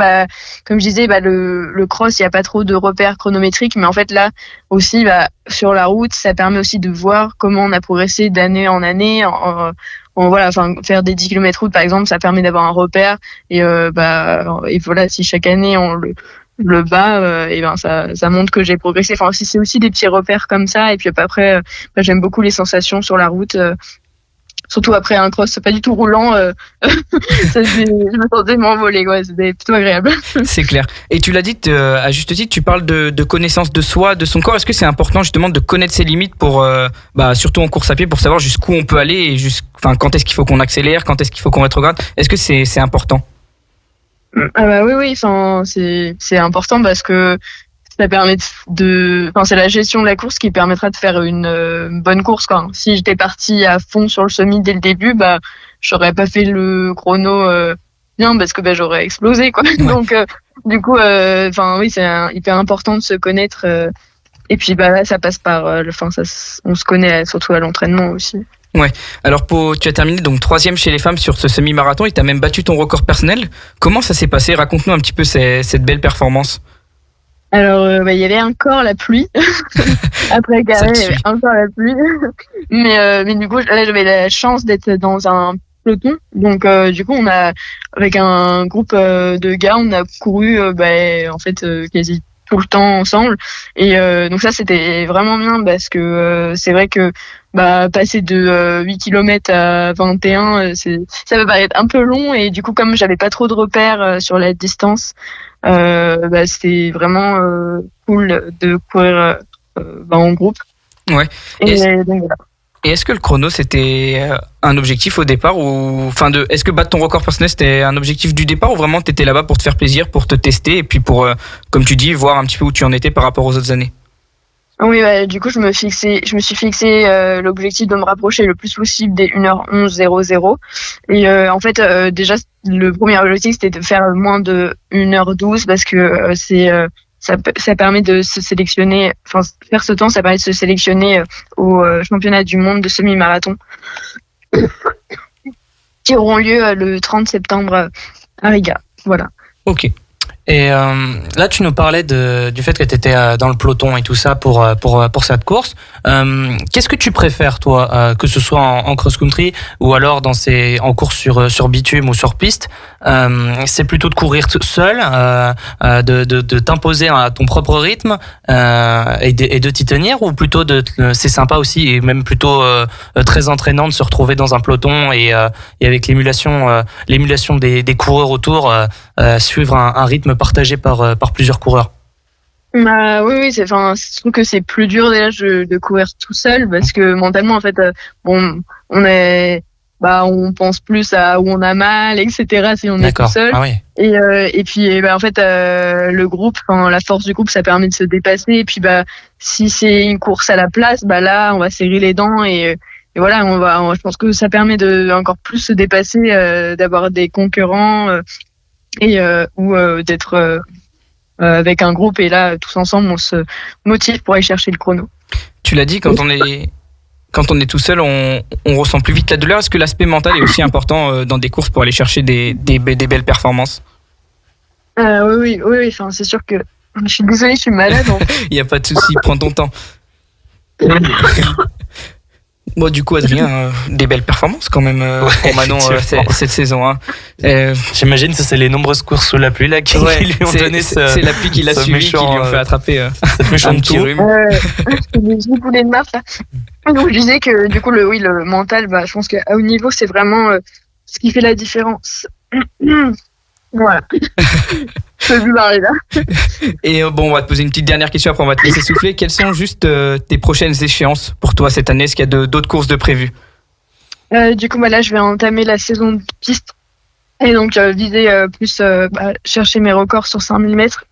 Speaker 6: comme je disais, le cross, il y a pas trop de repères chronométriques, mais en fait là aussi, sur la route, ça permet aussi de voir comment on a progressé d'année en année. Faire des 10 km route, par exemple, ça permet d'avoir un repère. Et voilà, si chaque année on le bat, ça montre que j'ai progressé. Enfin, c'est aussi des petits repères comme ça. Et puis après, j'aime beaucoup les sensations sur la route. Surtout après un cross pas du tout roulant, je me sentais m'envoler, quoi. C'était plutôt agréable.
Speaker 3: C'est clair. Et tu l'as dit à juste titre, tu parles de connaissance de soi, de son corps. Est-ce que c'est important justement de connaître ses limites pour, surtout en course à pied, pour savoir jusqu'où on peut aller et quand est-ce qu'il faut qu'on accélère, quand est-ce qu'il faut qu'on rétrograde? Est-ce que c'est important?
Speaker 6: Oui, c'est important parce que ça permet c'est la gestion de la course qui permettra de faire une bonne course, quoi. Si j'étais partie à fond sur le semi dès le début, j'aurais pas fait le chrono bien parce que j'aurais explosé, quoi. Ouais. Donc du coup oui, c'est hyper important de se connaître et puis là ça passe par on se connaît surtout à l'entraînement aussi.
Speaker 3: Ouais. Alors tu as terminé donc 3e chez les femmes sur ce semi-marathon et tu as même battu ton record personnel. Comment ça s'est passé? Raconte-nous un petit peu cette belle performance.
Speaker 6: Alors, il y avait encore la pluie. Après Carré, il y avait encore la pluie. Mais du coup, là, j'avais la chance d'être dans un peloton. Donc, du coup, avec un groupe de gars, on a couru, quasi tout le temps ensemble. Et donc ça, c'était vraiment bien parce que c'est vrai que passer de 8 km à 21, ça peut paraître un peu long. Et du coup, comme j'avais pas trop de repères sur la distance, c'était vraiment cool de courir en groupe.
Speaker 3: Ouais.
Speaker 6: Donc voilà.
Speaker 3: Et est-ce que le chrono c'était un objectif au départ est-ce que battre ton record personnel c'était un objectif du départ ou vraiment t'étais là-bas pour te faire plaisir, pour te tester et puis pour, comme tu dis, voir un petit peu où tu en étais par rapport aux autres années?
Speaker 6: Oui, du coup, je me suis fixé l'objectif de me rapprocher le plus possible des 1h11.00. Et en fait, déjà, le premier objectif, c'était de faire moins de 1h12 parce que ça permet de se sélectionner, enfin, faire ce temps, ça permet de se sélectionner au championnat du monde de semi-marathon qui auront lieu le 30 septembre à Riga. Voilà.
Speaker 4: Ok. Et là, tu nous parlais du fait que tu étais dans le peloton et tout ça pour cette course. Qu'est-ce que tu préfères, toi, que ce soit en cross-country ou alors en course sur bitume ou sur piste? C'est plutôt de courir seul, de t'imposer à ton propre rythme et de t'y tenir, ou plutôt c'est sympa aussi et même plutôt très entraînant de se retrouver dans un peloton et avec l'émulation des coureurs autour, suivre un rythme partagé par plusieurs coureurs.
Speaker 6: Oui, je trouve que c'est plus dur déjà de courir tout seul parce que mentalement, en fait, on pense plus à où on a mal, etc. si on est tout seul.
Speaker 4: Ah oui.
Speaker 6: Et puis, en fait, le groupe, la force du groupe, ça permet de se dépasser. Et puis, si c'est une course à la place, là, on va serrer les dents et voilà, je pense que ça permet de encore plus se dépasser, d'avoir des concurrents ou d'être avec un groupe, et là tous ensemble on se motive pour aller chercher le chrono.
Speaker 3: Tu l'as dit, quand on est tout seul, on ressent plus vite la douleur. Est-ce que l'aspect mental est aussi important dans des courses pour aller chercher des belles performances?
Speaker 6: Oui, c'est sûr que je suis désolée, je suis malade.
Speaker 3: Il n'y a pas de souci, prends ton temps. Bon, du coup, Adrien, des belles performances quand même pour Manon cette saison. Hein.
Speaker 4: J'imagine que c'est les nombreuses courses sous la pluie là qui lui ont donné
Speaker 3: c'est la pluie qui l'a suivi, qui lui ont fait attraper
Speaker 4: cette méchante
Speaker 3: un petit rhume.
Speaker 6: J'ai boulé de mars là. Donc je disais que du coup le mental, je pense qu'à haut niveau c'est vraiment ce qui fait la différence. Voilà. Je peux plus parler là.
Speaker 3: Et on va te poser une petite dernière question, après on va te laisser souffler. Quelles sont juste tes prochaines échéances pour toi cette année? Est-ce qu'il y a d'autres courses de prévues?
Speaker 6: Du coup, là, je vais entamer la saison de piste. Et donc, viser plus chercher mes records sur 5000 mètres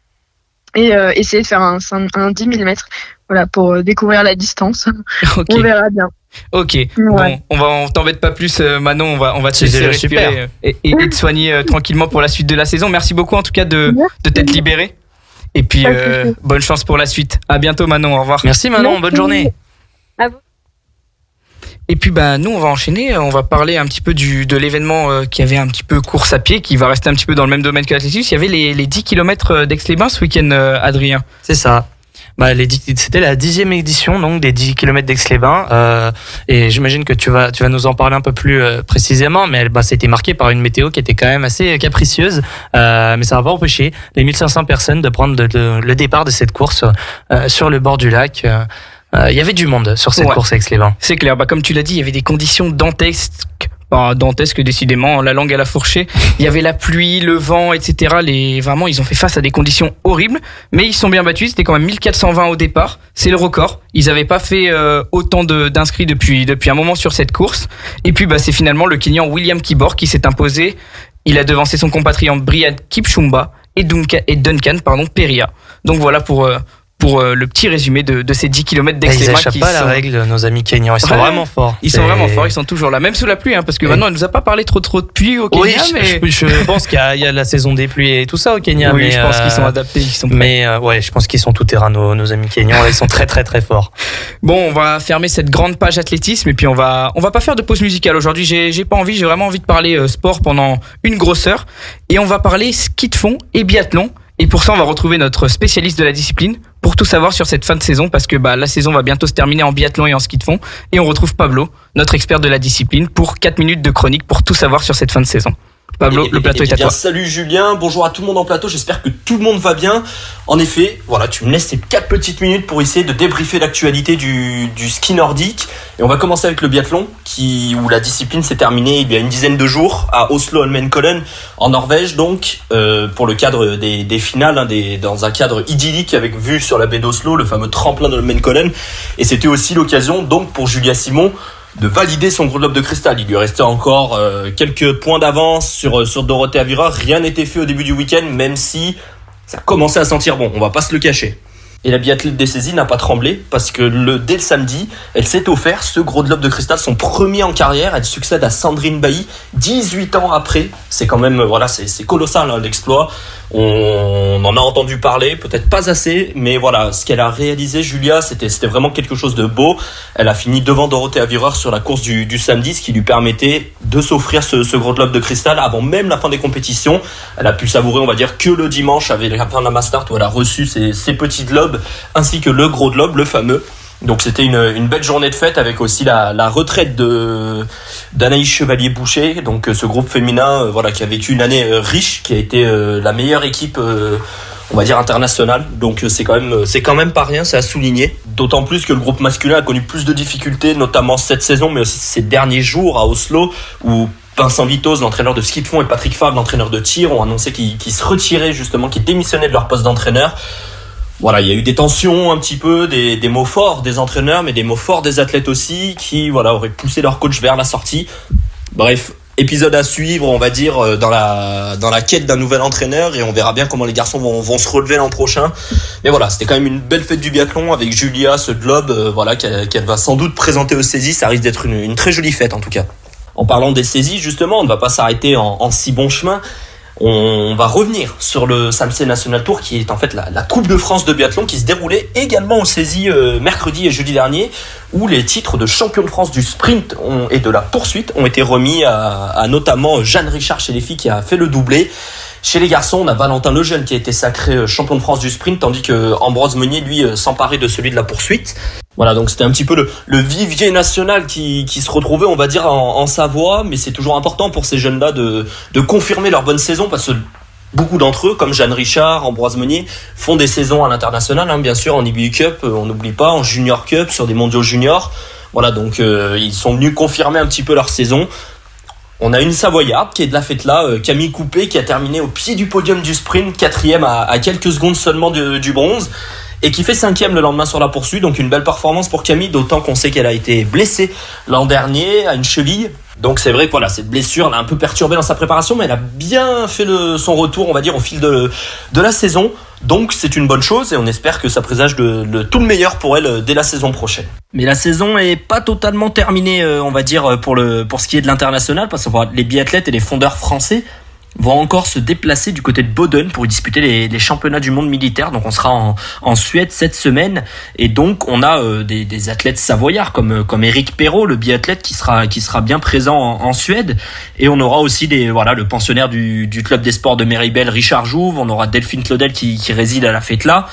Speaker 6: et essayer de faire un 10 000 mètres. Voilà, pour découvrir la distance. Okay. On verra bien.
Speaker 3: Ok, ouais. Bon, on t'embête pas plus, Manon, on va te laisser respirer et te soigner tranquillement pour la suite de la saison. Merci beaucoup en tout cas de t'être libéré. Et puis bonne chance pour la suite. À bientôt Manon, au revoir.
Speaker 4: Merci Manon, bonne journée.
Speaker 6: À vous.
Speaker 3: Et puis nous on va enchaîner, on va parler un petit peu de l'événement qui avait un petit peu course à pied, qui va rester un petit peu dans le même domaine que l'athlétisme. Il y avait les 10 km d'Aix-les-Bains ce week-end, Adrien.
Speaker 4: C'est ça. C'était la 10e édition donc des 10 km d'Aix-les-Bains et j'imagine que tu vas nous en parler un peu plus précisément, mais c'était marqué par une météo qui était quand même assez capricieuse, mais ça va pas empêcher les 1500 personnes de prendre le départ de cette course sur le bord du lac. Il y avait du monde sur cette course à Aix-les-Bains.
Speaker 3: C'est clair, comme tu l'as dit, il y avait des conditions dantesques. Dantesque décidément, la langue à la fourchée. Il y avait la pluie, le vent, etc. Vraiment, ils ont fait face à des conditions horribles, mais ils sont bien battus. C'était quand même 1420 au départ. C'est le record. Ils n'avaient pas fait autant d'inscrits depuis un moment sur cette course. Et puis, c'est finalement le Kenyan William Kibor qui s'est imposé. Il a devancé son compatriote Brian Kipchumba et Duncan Peria. Donc voilà pour le petit résumé de ces 10 km d'Aix-les-Bains.
Speaker 4: Ils n'échappent pas à la règle, nos amis kenyans. Ils sont vraiment forts.
Speaker 3: Ils sont vraiment forts, ils sont toujours là, même sous la pluie, parce que maintenant, elle nous a pas parlé trop de pluie au Kenya.
Speaker 4: Oui, mais je pense qu'il y a la saison des pluies et tout ça au Kenya.
Speaker 3: Oui,
Speaker 4: mais
Speaker 3: je pense qu'ils sont adaptés, ils sont prêts.
Speaker 4: Mais je pense qu'ils sont tout terrain, nos amis kenyans. Ils sont très très très forts.
Speaker 3: Bon, on va fermer cette grande page athlétisme et puis on va pas faire de pause musicale aujourd'hui. J'ai pas envie, j'ai vraiment envie de parler sport pendant une grosse heure. Et on va parler ski de fond et biathlon. Et pour ça, on va retrouver notre spécialiste de la discipline pour tout savoir sur cette fin de saison, parce que la saison va bientôt se terminer en biathlon et en ski de fond. Et on retrouve Pablo, notre expert de la discipline, pour 4 minutes de chronique pour tout savoir sur cette fin de saison. Pablo, le plateau est à toi.
Speaker 7: Salut Julien, bonjour à tout le monde en plateau, j'espère que tout le monde va bien. En effet, tu me laisses ces 4 petites minutes pour essayer de débriefer l'actualité du ski nordique. Et on va commencer avec le biathlon, où la discipline s'est terminée il y a une dizaine de jours à Oslo-Holmenkollen, en Norvège, donc pour le cadre des finales, dans un cadre idyllique avec vue sur la baie d'Oslo, le fameux tremplin de Holmenkollen. Et c'était aussi l'occasion donc pour Julia Simon de valider son gros globe de cristal. Il lui restait encore quelques points d'avance sur Dorothée Avira. Rien n'était fait au début du week-end, même si ça commençait à sentir bon, on va pas se le cacher. Et la biathlète des saisies n'a pas tremblé parce que dès le samedi, elle s'est offert ce gros globe de cristal, son premier en carrière. Elle succède à Sandrine Bailly 18 ans après. C'est quand même, c'est colossal l'exploit. On en a entendu parler, peut-être pas assez, mais voilà, ce qu'elle a réalisé, Julia, c'était vraiment quelque chose de beau. Elle a fini devant Dorothée Avireur sur la course du samedi, ce qui lui permettait de s'offrir ce gros globe de cristal avant même la fin des compétitions. Elle a pu savourer, on va dire, que le dimanche avec la fin de la Mastart où elle a reçu ses petits globes ainsi que le gros globe, le fameux. Donc c'était une belle journée de fête avec aussi la retraite d'Anaïs Chevalier-Boucher, donc ce groupe féminin qui a vécu une année riche, qui a été la meilleure équipe on va dire internationale. Donc c'est quand même pas rien, c'est à souligner. D'autant plus que le groupe masculin a connu plus de difficultés, notamment cette saison, mais aussi ces derniers jours à Oslo, où Vincent Vitos, l'entraîneur de ski de fond, et Patrick Favre, l'entraîneur de tir, ont annoncé qu'ils se retiraient justement, qu'ils démissionnaient de leur poste d'entraîneur. Voilà, il y a eu des tensions un petit peu, des mots forts des entraîneurs, mais des mots forts des athlètes aussi, qui auraient poussé leur coach vers la sortie. Bref, épisode à suivre, on va dire, dans la quête d'un nouvel entraîneur, et on verra bien comment les garçons vont se relever l'an prochain. Mais voilà, c'était quand même une belle fête du biathlon avec Julia, ce globe, qu'elle va sans doute présenter aux saisies. Ça risque d'être une très jolie fête en tout cas. En parlant des saisies, justement, on ne va pas s'arrêter en si bon chemin. On va revenir sur le SAMC National Tour, qui est en fait la Coupe de France de biathlon, qui se déroulait également aux saisies mercredi et jeudi dernier, où les titres de champion de France du sprint et de la poursuite ont été remis à notamment Jeanne Richard chez les filles, qui a fait le doublé. Chez les garçons, on a Valentin Lejeune qui a été sacré champion de France du sprint, tandis que Ambroise Meunier, lui, s'emparait de celui de la poursuite. Voilà, donc c'était un petit peu le vivier national qui se retrouvait, on va dire, en Savoie, mais c'est toujours important pour ces jeunes-là de confirmer leur bonne saison, parce que beaucoup d'entre eux, comme Jeanne Richard, Ambroise Meunier, font des saisons à l'international, bien sûr, en IBU Cup, on n'oublie pas, en Junior Cup, sur des mondiaux juniors. Voilà, donc ils sont venus confirmer un petit peu leur saison. On a une Savoyarde qui est de la fête là, Camille Coupé, qui a terminé au pied du podium du sprint, 4e à quelques secondes seulement du bronze, et qui fait 5e le lendemain sur la poursuite. Donc une belle performance pour Camille, d'autant qu'on sait qu'elle a été blessée l'an dernier à une cheville. Donc c'est vrai que cette blessure l'a un peu perturbée dans sa préparation, mais elle a bien fait son retour, on va dire, au fil de la saison. Donc c'est une bonne chose, et on espère que ça présage de tout le meilleur pour elle dès la saison prochaine. Mais la saison est pas totalement terminée, on va dire, pour ce qui est de l'international, parce que les biathlètes et les fondeurs français vont encore se déplacer du côté de Boden pour y disputer les championnats du monde militaire. Donc on sera en Suède cette semaine, et donc on a des athlètes savoyards comme Eric Perrault, le biathlète, qui sera bien présent en Suède, et on aura aussi le pensionnaire du club des sports de Méribel, Richard Jouve. On aura Delphine Claudel qui réside à la fête là.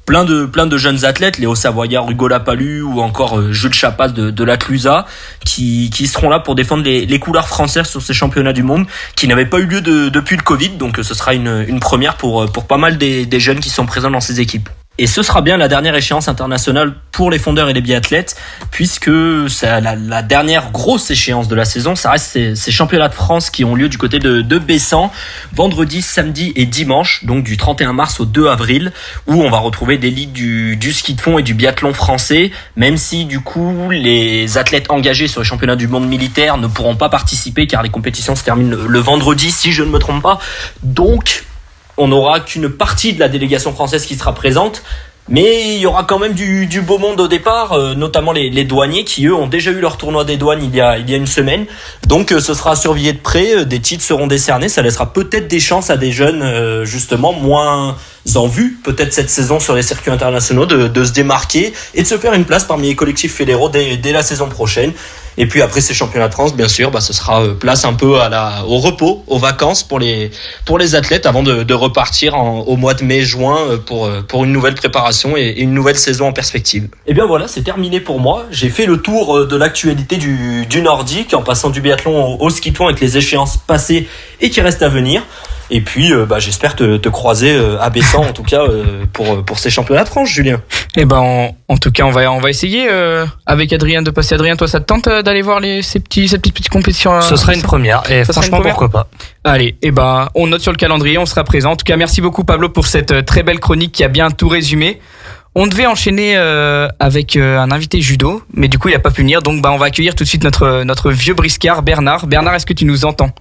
Speaker 7: Plein de jeunes athlètes, Léo Savoyard, Hugo Lapalu, ou encore Jules Chapas de la Clusa, qui seront là pour défendre les couleurs françaises sur ces championnats du monde, qui n'avaient pas eu lieu depuis le Covid. Donc ce sera une première pour pas mal des jeunes qui sont présents dans ces équipes. Et ce sera bien la dernière échéance internationale pour les fondeurs et les biathlètes, puisque c'est la dernière grosse échéance de la saison. Ça reste ces championnats de France qui ont lieu du côté de Bessan, vendredi, samedi et dimanche, donc du 31 mars au 2 avril, où on va retrouver des ligues du ski de fond et du biathlon français, même si du coup les athlètes engagés sur les championnats du monde militaire ne pourront pas participer, car les compétitions se terminent le vendredi, si je ne me trompe pas. Donc on n'aura qu'une partie de la délégation française qui sera présente, mais il y aura quand même du beau monde au départ, notamment les douaniers, qui eux ont déjà eu leur tournoi des douanes il y a une semaine. Donc ce sera à surveiller de près, des titres seront décernés, ça laissera peut-être des chances à des jeunes justement moins en vue peut-être cette saison sur les circuits internationaux de se démarquer et de se faire une place parmi les collectifs fédéraux dès la saison prochaine. Et puis après ces championnats de France, bien sûr, ce sera place un peu au repos, aux vacances pour les athlètes, avant de repartir au mois de mai-juin pour une nouvelle préparation et une nouvelle saison en perspective. Et bien voilà, c'est terminé pour moi. J'ai fait le tour de l'actualité du nordique, en passant du biathlon au ski de fond avec les échéances passées et qui restent à venir. Et puis j'espère te croiser à Bessan, en tout cas pour ces championnats de France, Julien.
Speaker 3: Et en tout cas on va essayer avec Adrien de passer. Adrien, toi ça te tente d'aller voir ces petites compétitions?
Speaker 4: Ce sera une première, et franchement pourquoi pas.
Speaker 3: Allez, on note sur le calendrier, on sera présent. En tout cas, merci beaucoup Pablo pour cette très belle chronique qui a bien tout résumé. On devait enchaîner avec un invité judo, mais du coup il a pas pu venir, donc on va accueillir tout de suite notre vieux briscard Bernard. Bernard, est-ce que tu nous entends?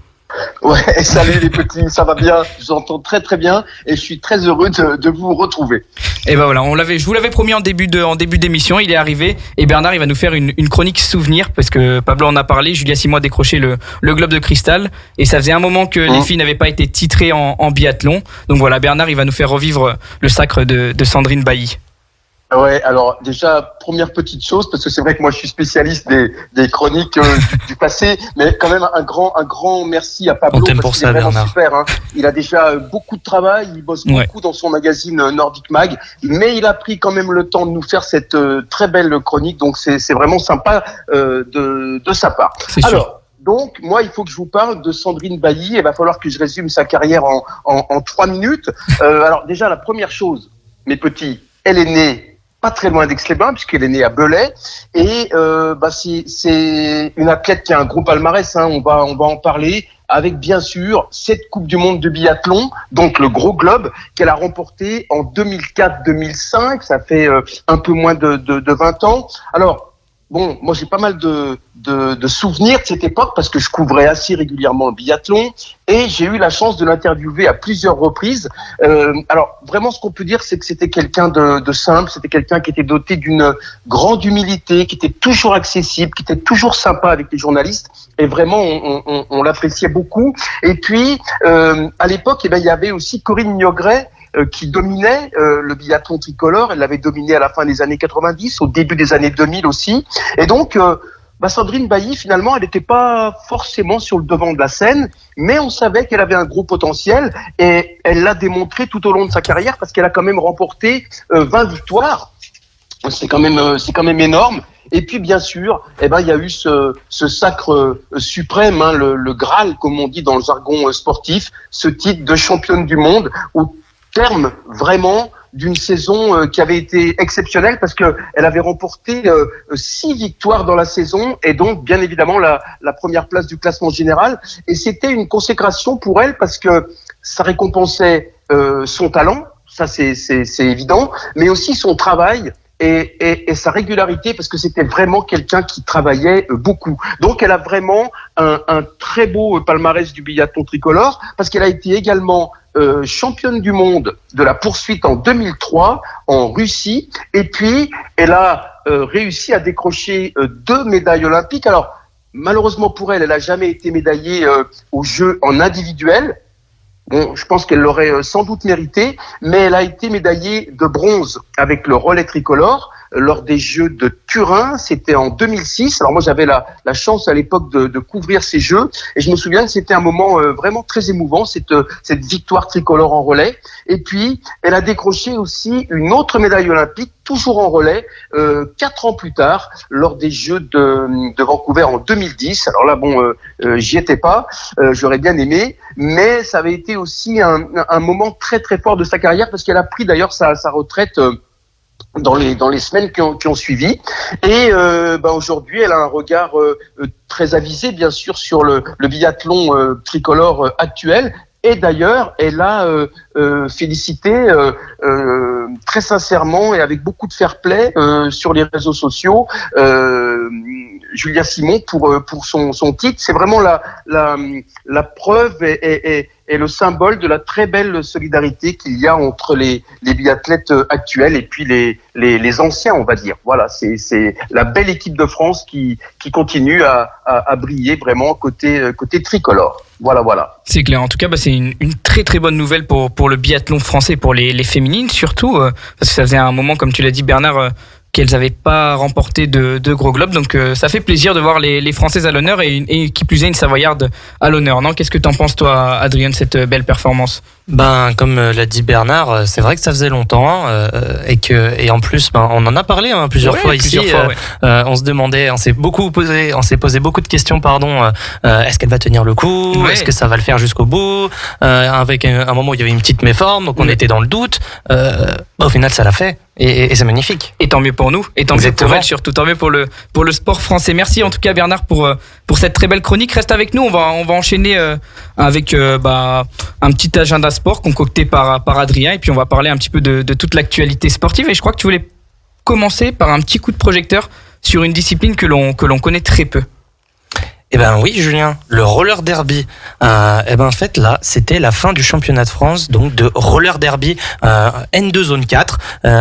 Speaker 8: Ouais, salut les petits, ça va bien, je vous entends très très bien et je suis très heureux de vous retrouver.
Speaker 3: Et ben voilà, je vous l'avais promis en début d'émission, il est arrivé et Bernard il va nous faire une chronique souvenir parce que Pablo en a parlé, Julia Simon a décroché le globe de cristal et ça faisait un moment que les filles n'avaient pas été titrées en biathlon. Donc voilà, Bernard il va nous faire revivre le sacre de Sandrine Bailly.
Speaker 8: Ouais, alors déjà, première petite chose, parce que c'est vrai que moi je suis spécialiste des chroniques du passé, mais quand même un grand merci à Pablo, parce qu'il est vraiment Bernard. Super. Hein. Il a déjà beaucoup de travail, il bosse beaucoup dans son magazine Nordic Mag, mais il a pris quand même le temps de nous faire cette très belle chronique, donc c'est vraiment sympa de sa part. Alors, donc, moi, il faut que je vous parle de Sandrine Bailly. Il va falloir que je résume sa carrière en 3 minutes. Alors déjà, la première chose, mes petits, elle est née pas très loin d'Aix-les-Bains, puisqu'elle est née à Belay, et c'est une athlète qui a un gros palmarès, hein, on va en parler, avec bien sûr cette Coupe du Monde de biathlon, donc le gros globe, qu'elle a remporté en 2004-2005, ça fait un peu moins de 20 ans. Alors, bon, moi j'ai pas mal de souvenirs de cette époque parce que je couvrais assez régulièrement le biathlon et j'ai eu la chance de l'interviewer à plusieurs reprises. Alors vraiment ce qu'on peut dire c'est que c'était quelqu'un de simple, c'était quelqu'un qui était doté d'une grande humilité, qui était toujours accessible, qui était toujours sympa avec les journalistes et vraiment on l'appréciait beaucoup. Et puis à l'époque il y avait aussi Corinne Niogret qui dominait le biathlon tricolore. Elle l'avait dominé à la fin des années 90, au début des années 2000 aussi. Et donc, Sandrine Bailly, finalement, elle n'était pas forcément sur le devant de la scène, mais on savait qu'elle avait un gros potentiel et elle l'a démontré tout au long de sa carrière parce qu'elle a quand même remporté 20 victoires. C'est quand même énorme. Et puis, bien sûr, il y a eu ce sacre suprême, hein, le Graal, comme on dit dans le jargon sportif, ce titre de championne du monde au terme vraiment d'une saison qui avait été exceptionnelle parce que elle avait remporté 6 victoires dans la saison et donc bien évidemment la première place du classement général et c'était une consécration pour elle parce que ça récompensait son talent, ça c'est évident, mais aussi son travail et sa régularité parce que c'était vraiment quelqu'un qui travaillait beaucoup. Donc elle a vraiment un très beau palmarès du biathlon tricolore parce qu'elle a été également championne du monde de la poursuite en 2003 en Russie et puis elle a réussi à décrocher 2 médailles olympiques. Alors malheureusement pour elle, elle n'a jamais été médaillée aux Jeux en individuel. Bon, je pense qu'elle l'aurait sans doute mérité, mais elle a été médaillée de bronze avec le relais tricolore lors des Jeux de Turin, c'était en 2006. Alors moi j'avais la chance à l'époque de couvrir ces Jeux et je me souviens que c'était un moment vraiment très émouvant, cette victoire tricolore en relais. Et puis elle a décroché aussi une autre médaille olympique, toujours en relais, 4 ans plus tard, lors des Jeux de Vancouver en 2010. Alors là j'y étais pas, j'aurais bien aimé, mais ça avait été aussi un moment très très fort de sa carrière parce qu'elle a pris d'ailleurs sa retraite dans les semaines qui ont suivi et aujourd'hui elle a un regard très avisé bien sûr sur le biathlon tricolore actuel et d'ailleurs elle a félicité très sincèrement et avec beaucoup de fair play sur les réseaux sociaux Julia Simon pour son titre. C'est vraiment la preuve et le symbole de la très belle solidarité qu'il y a entre les biathlètes actuels et puis les anciens, on va dire. Voilà, c'est la belle équipe de France qui continue à briller vraiment côté tricolore. Voilà.
Speaker 3: C'est clair. En tout cas, c'est une très très bonne nouvelle pour le biathlon français, pour les féminines surtout, parce que ça faisait un moment, comme tu l'as dit Bernard, qu'elles n'avaient pas remporté de gros globes, donc ça fait plaisir de voir les Françaises à l'honneur et qui plus est une Savoyarde à l'honneur. Non, qu'est-ce que t'en penses toi, Adrien, de cette belle performance?
Speaker 4: Comme l'a dit Bernard, c'est vrai que ça faisait longtemps et en plus on en a parlé plusieurs fois ici. On se demandait, on s'est posé beaucoup de questions. Est-ce qu'elle va tenir le coup? Est-ce que ça va le faire jusqu'au bout? Avec un moment où il y avait une petite méforme, donc on était dans le doute. Au final, ça l'a fait. Et c'est magnifique.
Speaker 3: Et tant mieux pour nous. Et tant mieux pour elle, surtout. Tant mieux pour le sport français. Merci en tout cas Bernard pour cette très belle chronique. Reste avec nous. On va enchaîner avec un petit agenda sport concocté par Adrien. Et puis on va parler un petit peu de toute l'actualité sportive. Et je crois que tu voulais commencer par un petit coup de projecteur sur une discipline que l'on connaît très peu.
Speaker 4: Eh ben oui, Julien, le roller derby. En fait là, c'était la fin du championnat de France, donc de roller derby N2 zone 4.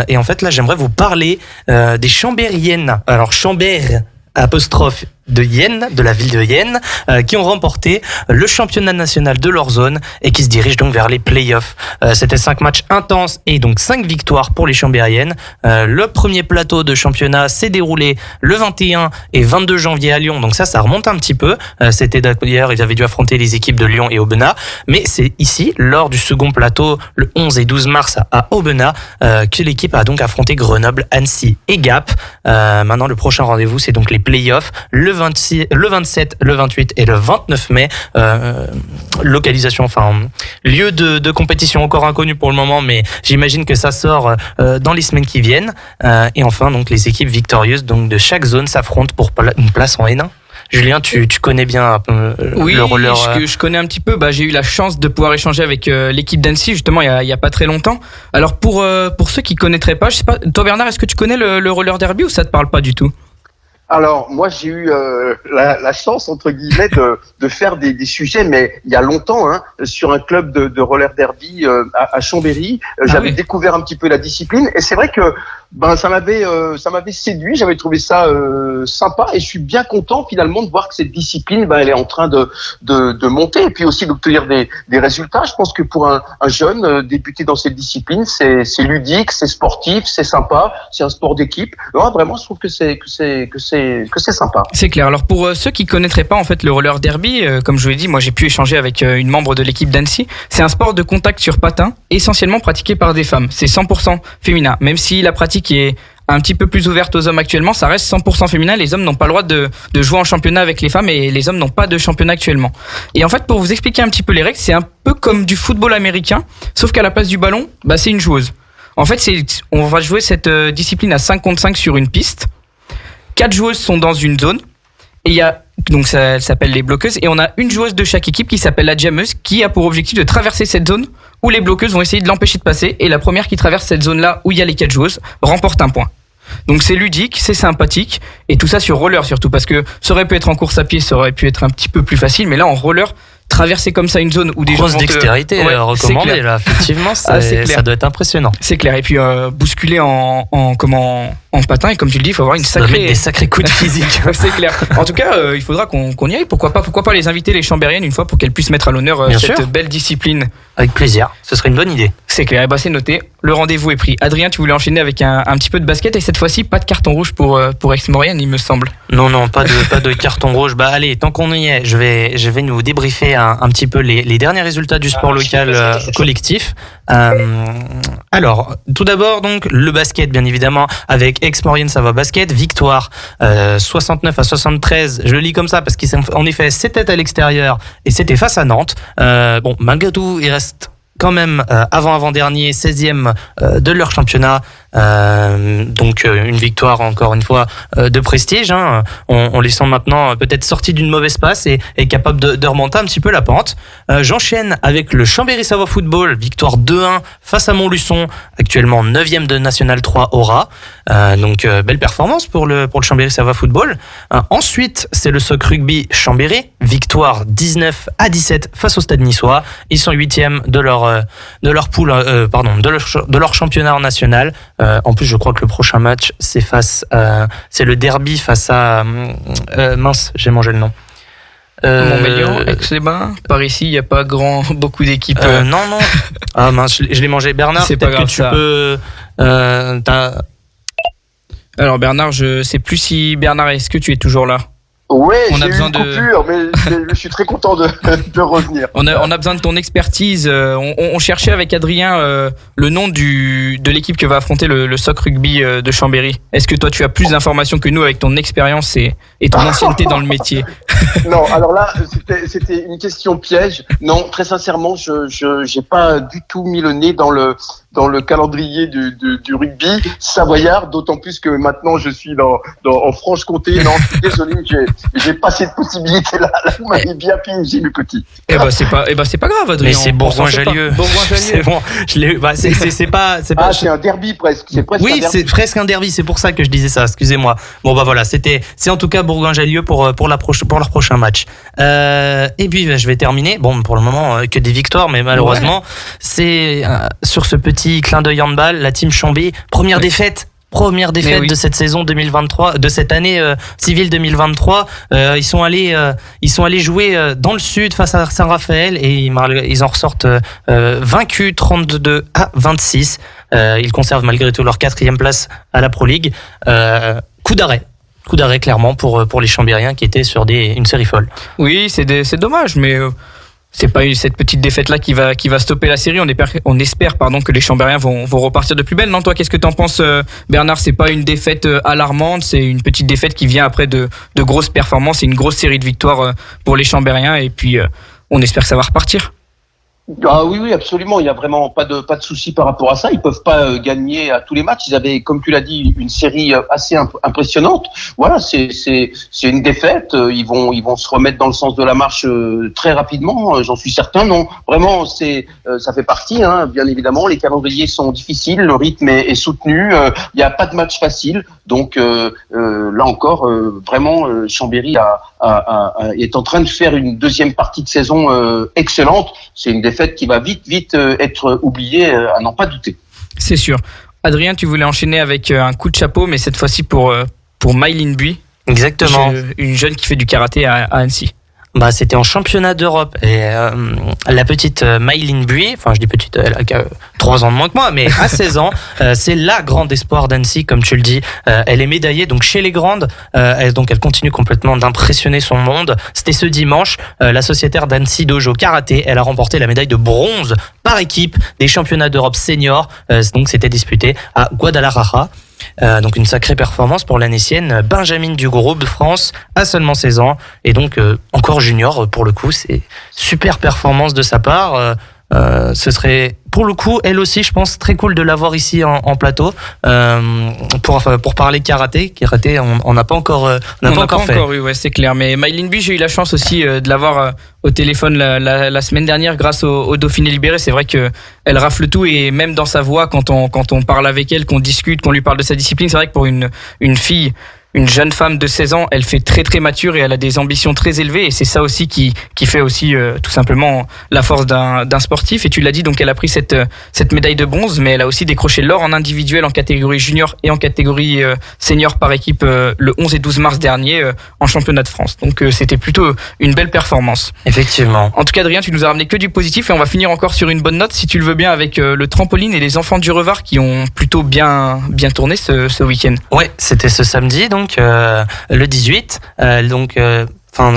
Speaker 4: Et en fait là, j'aimerais vous parler des Chambériennes. Alors Chambert apostrophe de Yenne, de la ville de Yenne, qui ont remporté le championnat national de leur zone et qui se dirigent donc vers les playoffs. C'était 5 matchs intenses et donc 5 victoires pour les Chambériennes. Le premier plateau de championnat s'est déroulé le 21 et 22 janvier à Lyon, donc ça remonte un petit peu. C'était d'ailleurs, ils avaient dû affronter les équipes de Lyon et Aubenas, mais c'est ici, lors du second plateau, le 11 et 12 mars à Aubenas, que l'équipe a donc affronté Grenoble, Annecy et Gap. Maintenant, le prochain rendez-vous, c'est donc les playoffs, le 27, le 28 et le 29 mai. Localisation, lieu de compétition encore inconnu pour le moment, mais j'imagine que ça sort dans les semaines qui viennent. Et enfin, donc les équipes victorieuses donc de chaque zone s'affrontent pour une place en N1. Julien, tu connais bien
Speaker 3: oui,
Speaker 4: le roller.
Speaker 3: Oui, je connais un petit peu. J'ai eu la chance de pouvoir échanger avec l'équipe d'Annecy justement il y a pas très longtemps. Alors pour ceux qui connaîtraient pas, je sais pas, toi Bernard, est-ce que tu connais le roller derby ou ça te parle pas du tout?
Speaker 8: Alors, moi, j'ai eu la chance, entre guillemets, de faire des sujets, mais il y a longtemps, sur un club de roller derby à Chambéry. J'avais découvert un petit peu la discipline, et c'est vrai que ça m'avait séduit. J'avais trouvé ça sympa, et je suis bien content finalement de voir que cette discipline, elle est en train de monter, et puis aussi d'obtenir des résultats. Je pense que pour un jeune débuter dans cette discipline, c'est ludique, c'est sportif, c'est sympa, c'est un sport d'équipe. Non, vraiment, je trouve que c'est sympa.
Speaker 3: C'est clair. Alors pour ceux qui connaîtraient pas en fait le roller derby, comme je vous l'ai dit, moi j'ai pu échanger avec une membre de l'équipe d'Annecy. C'est un sport de contact sur patin, essentiellement pratiqué par des femmes. C'est 100% féminin. Même si la pratique est un petit peu plus ouverte aux hommes actuellement, ça reste 100% féminin. Les hommes n'ont pas le droit de jouer en championnat avec les femmes et les hommes n'ont pas de championnat actuellement. Et en fait, pour vous expliquer un petit peu les règles, c'est un peu comme du football américain, sauf qu'à la place du ballon, c'est une joueuse. En fait, on va jouer cette discipline à 5 contre 5 sur une piste. 4 joueuses sont dans une zone et donc ça s'appelle les bloqueuses, et on a une joueuse de chaque équipe qui s'appelle la jammeuse, qui a pour objectif de traverser cette zone où les bloqueuses vont essayer de l'empêcher de passer, et la première qui traverse cette zone là où il y a les 4 joueuses remporte un point. Donc c'est ludique, c'est sympathique, et tout ça sur roller surtout, parce que ça aurait pu être en course à pied, ça aurait pu être un petit peu plus facile, mais là en roller, traverser comme ça une zone où des gens
Speaker 4: grosse dextérité recommandée là, effectivement, ça doit être impressionnant.
Speaker 3: C'est clair. Et puis bousculer en patin, et comme tu le dis, il faut avoir
Speaker 4: des sacrés coups de physique.
Speaker 3: C'est clair. En tout cas, il faudra qu'on y aille. Pourquoi pas les inviter, les Chambériennes, une fois, pour qu'elles puissent mettre à l'honneur cette belle discipline.
Speaker 4: Avec plaisir. Ce serait une bonne idée.
Speaker 3: C'est clair. C'est noté. Le rendez-vous est pris. Adrien, tu voulais enchaîner avec un petit peu de basket, et cette fois-ci pas de carton rouge pour Aix-Maurienne, il me semble.
Speaker 4: Non, pas de carton rouge. Allez, tant qu'on y est, je vais nous débriefer un petit peu les derniers résultats du sport local collectif. Alors, tout d'abord, donc, le basket, bien évidemment, avec Aix-Maurienne Savoie Basket, victoire 69 à 73. Je le lis comme ça parce qu'en effet, c'était à l'extérieur et c'était face à Nantes. Malgré tout, il reste quand même avant-dernier, 16e de leur championnat. Donc une victoire encore une fois de prestige, on les sent maintenant peut-être sortis d'une mauvaise passe et capable de remonter un petit peu la pente. J'enchaîne avec le Chambéry Savoie Football, victoire 2-1 face à Montluçon, actuellement 9e de National 3 Aura. Donc belle performance pour le Chambéry Savoie Football. Ensuite, c'est le Soc Rugby Chambéry, victoire 19 à 17 face au Stade Niçois. Ils sont 8e de leur poule, de leur championnat national. En plus, je crois que le prochain match, c'est le derby face à j'ai mangé le nom.
Speaker 3: Montmélian, Aix-les-Bains, par ici, il n'y a pas beaucoup d'équipes.
Speaker 4: Non. Ah mince, je l'ai mangé. Bernard,
Speaker 3: c'est pas grave,
Speaker 4: que tu peux.
Speaker 3: Alors Bernard, je sais plus si Bernard, est-ce que tu es toujours là?
Speaker 8: Oui, j'ai eu une coupure, mais je suis très content de revenir.
Speaker 3: On a besoin de ton expertise. On cherchait avec Adrien le nom de l'équipe que va affronter le Soc Rugby de Chambéry. Est-ce que toi, tu as plus d'informations que nous avec ton expérience et ton ancienneté dans le métier?
Speaker 8: Non, alors là, c'était une question piège. Non, très sincèrement, je j'ai pas du tout mis le nez dans le calendrier du rugby savoyard, d'autant plus que maintenant je suis en Franche-Comté. Non, je suis désolé, j'ai pas cette possibilité-là. Là, vous m'avez bien piégé, le petit.
Speaker 3: C'est pas grave, Adrien.
Speaker 4: Mais c'est Bourgoin-Jallieu.
Speaker 3: Bourgoin-Jallieu.
Speaker 4: C'est bon. C'est pas.
Speaker 8: C'est un derby presque. C'est presque
Speaker 4: oui, c'est presque un derby. C'est pour ça que je disais ça. Excusez-moi. Bon bah voilà, c'est en tout cas Bourgoin-Jallieu pour leur prochain match. Et puis je vais terminer. Bon, pour le moment que des victoires, mais malheureusement, c'est sur ce petit clin d'œil handball, la team Chambly, première défaite de cette saison 2023, de cette année civile 2023. Ils sont allés jouer dans le sud face à Saint-Raphaël et ils en ressortent vaincus 32-26. Ils conservent malgré tout leur 4e place à la Pro League. Coup d'arrêt clairement pour les Chambériens qui étaient sur une série folle.
Speaker 3: Oui, c'est dommage, mais c'est pas cette petite défaite là qui va stopper la série. On espère que les Chambériens vont repartir de plus belle. Non, toi, qu'est-ce que t'en penses, Bernard? C'est pas une défaite alarmante, c'est une petite défaite qui vient après de grosses performances. C'est une grosse série de victoires pour les Chambériens et puis on espère que ça va repartir.
Speaker 8: Ah oui, absolument. Il y a vraiment pas de souci par rapport à ça. Ils peuvent pas gagner à tous les matchs. Ils avaient, comme tu l'as dit, une série assez impressionnante. Voilà, c'est une défaite. Ils vont se remettre dans le sens de la marche très rapidement. J'en suis certain. Non, vraiment, ça fait partie. Hein, bien évidemment, les calendriers sont difficiles. Le rythme est soutenu. Il y a pas de match facile. Donc là encore, vraiment, Chambéry est en train de faire une deuxième partie de saison excellente. C'est une défaite qui va vite être oubliée, à n'en pas douter.
Speaker 3: C'est sûr. Adrien, tu voulais enchaîner avec un coup de chapeau, mais cette fois-ci pour Maïline Bui.
Speaker 4: Exactement.
Speaker 3: Une jeune qui fait du karaté à Annecy.
Speaker 4: Bah, c'était en championnat d'Europe et la petite Maïline Bui, enfin je dis petite, elle a 3 ans de moins que moi, mais à 16 ans, c'est la grande espoir d'Annecy, comme tu le dis. Elle est médaillée donc chez les grandes, elle continue complètement d'impressionner son monde. C'était ce dimanche, la sociétaire d'Annecy Dojo Karaté, elle a remporté la médaille de bronze par équipe des championnats d'Europe seniors. Donc c'était disputé à Guadalajara. Donc une sacrée performance pour l'Annécienne Benjamin du groupe de France à seulement 16 ans et donc encore junior pour le coup, c'est super performance de sa part. Ce serait pour le coup, elle aussi, je pense, très cool de l'avoir ici en plateau pour parler karaté. Karaté, on n'a pas encore fait.
Speaker 3: Eu, ouais, c'est clair. Mais Maïline Bui, j'ai eu la chance aussi de l'avoir au téléphone la semaine dernière grâce au Dauphiné Libéré. C'est vrai que elle rafle tout et même dans sa voix, quand on parle avec elle, qu'on discute, qu'on lui parle de sa discipline, c'est vrai que pour une fille, une jeune femme de 16 ans, elle fait très très mature et elle a des ambitions très élevées et c'est ça aussi qui fait aussi tout simplement la force d'un sportif. Et tu l'as dit, donc elle a pris cette médaille de bronze, mais elle a aussi décroché l'or en individuel en catégorie junior et en catégorie senior par équipe le 11 et 12 mars dernier en championnat de France. Donc c'était plutôt une belle performance.
Speaker 4: Effectivement.
Speaker 3: En tout cas, Adrien, tu nous as ramené que du positif et on va finir encore sur une bonne note si tu le veux bien avec le trampoline et les enfants du Revard qui ont plutôt bien tourné ce week-end.
Speaker 4: Ouais, c'était ce samedi donc le 18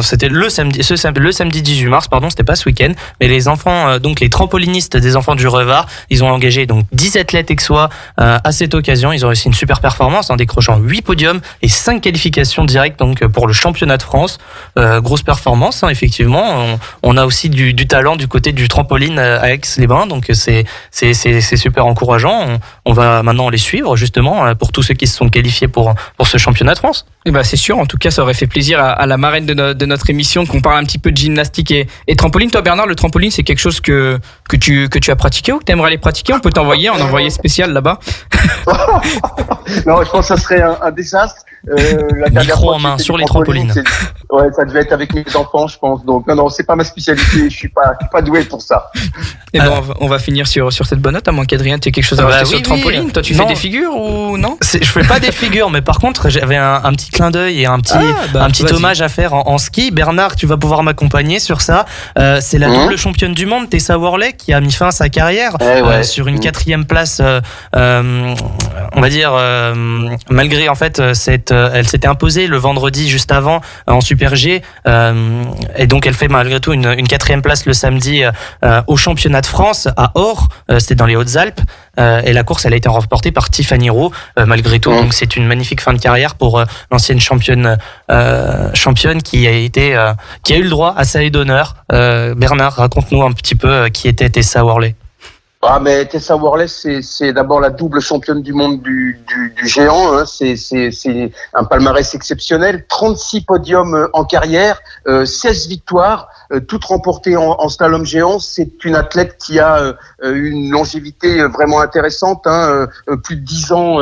Speaker 4: c'était le samedi 18 mars, pardon, c'était pas ce week-end, mais les enfants, donc les trampolinistes des enfants du Revard, ils ont engagé donc 10 athlètes aixois à cette occasion. Ils ont réussi une super performance en décrochant 8 podiums et 5 qualifications directes donc pour le championnat de France. Grosse performance, hein, effectivement. On a aussi du talent du côté du trampoline à Aix-les-Bains, donc c'est super encourageant. On va maintenant les suivre justement pour tous ceux qui se sont qualifiés pour ce championnat de France.
Speaker 3: Et bah c'est sûr, en tout cas ça aurait fait plaisir à la marraine de notre émission qu'on parle un petit peu de gymnastique et trampoline. Toi Bernard, le trampoline c'est quelque chose que tu as pratiqué ou que tu aimerais aller pratiquer? On peut t'envoyer un envoyé spécial là-bas.
Speaker 8: Non, je pense que ça serait un désastre.
Speaker 4: Micro en main sur les trampolines.
Speaker 8: Ouais, ça devait être avec mes enfants, je pense. Donc non, c'est pas ma spécialité. Je suis pas doué pour ça.
Speaker 3: Et bon, on va finir sur cette bonne note. À moins qu'Adrien, tu aies quelque chose à rajouter sur le trampoline. Toi, tu fais des figures ou non?
Speaker 4: Je fais pas des figures, mais par contre, j'avais un petit clin d'œil et un petit hommage à faire en ski. Bernard, tu vas pouvoir m'accompagner sur ça. C'est la double championne du monde, Tessa Worley, qui a mis fin à sa carrière sur une 4e place. On va dire malgré en fait elle s'était imposée le vendredi juste avant en Super G et donc elle fait malgré tout une 4e place le samedi au championnat de France à Or, c'était dans les Hautes-Alpes et la course elle a été remportée par Tiffany Roux malgré tout. Donc c'est une magnifique fin de carrière pour l'ancienne championne qui a eu le droit à sa haie d'honneur. Bernard, raconte-nous un petit peu qui était Tessa Worley.
Speaker 8: Ah, mais Tessa Worley, c'est d'abord la double championne du monde du géant. Hein. C'est un palmarès exceptionnel. 36 podiums en carrière, 16 victoires, toutes remportées en slalom géant. C'est une athlète qui a une longévité vraiment intéressante, hein, plus de 10 ans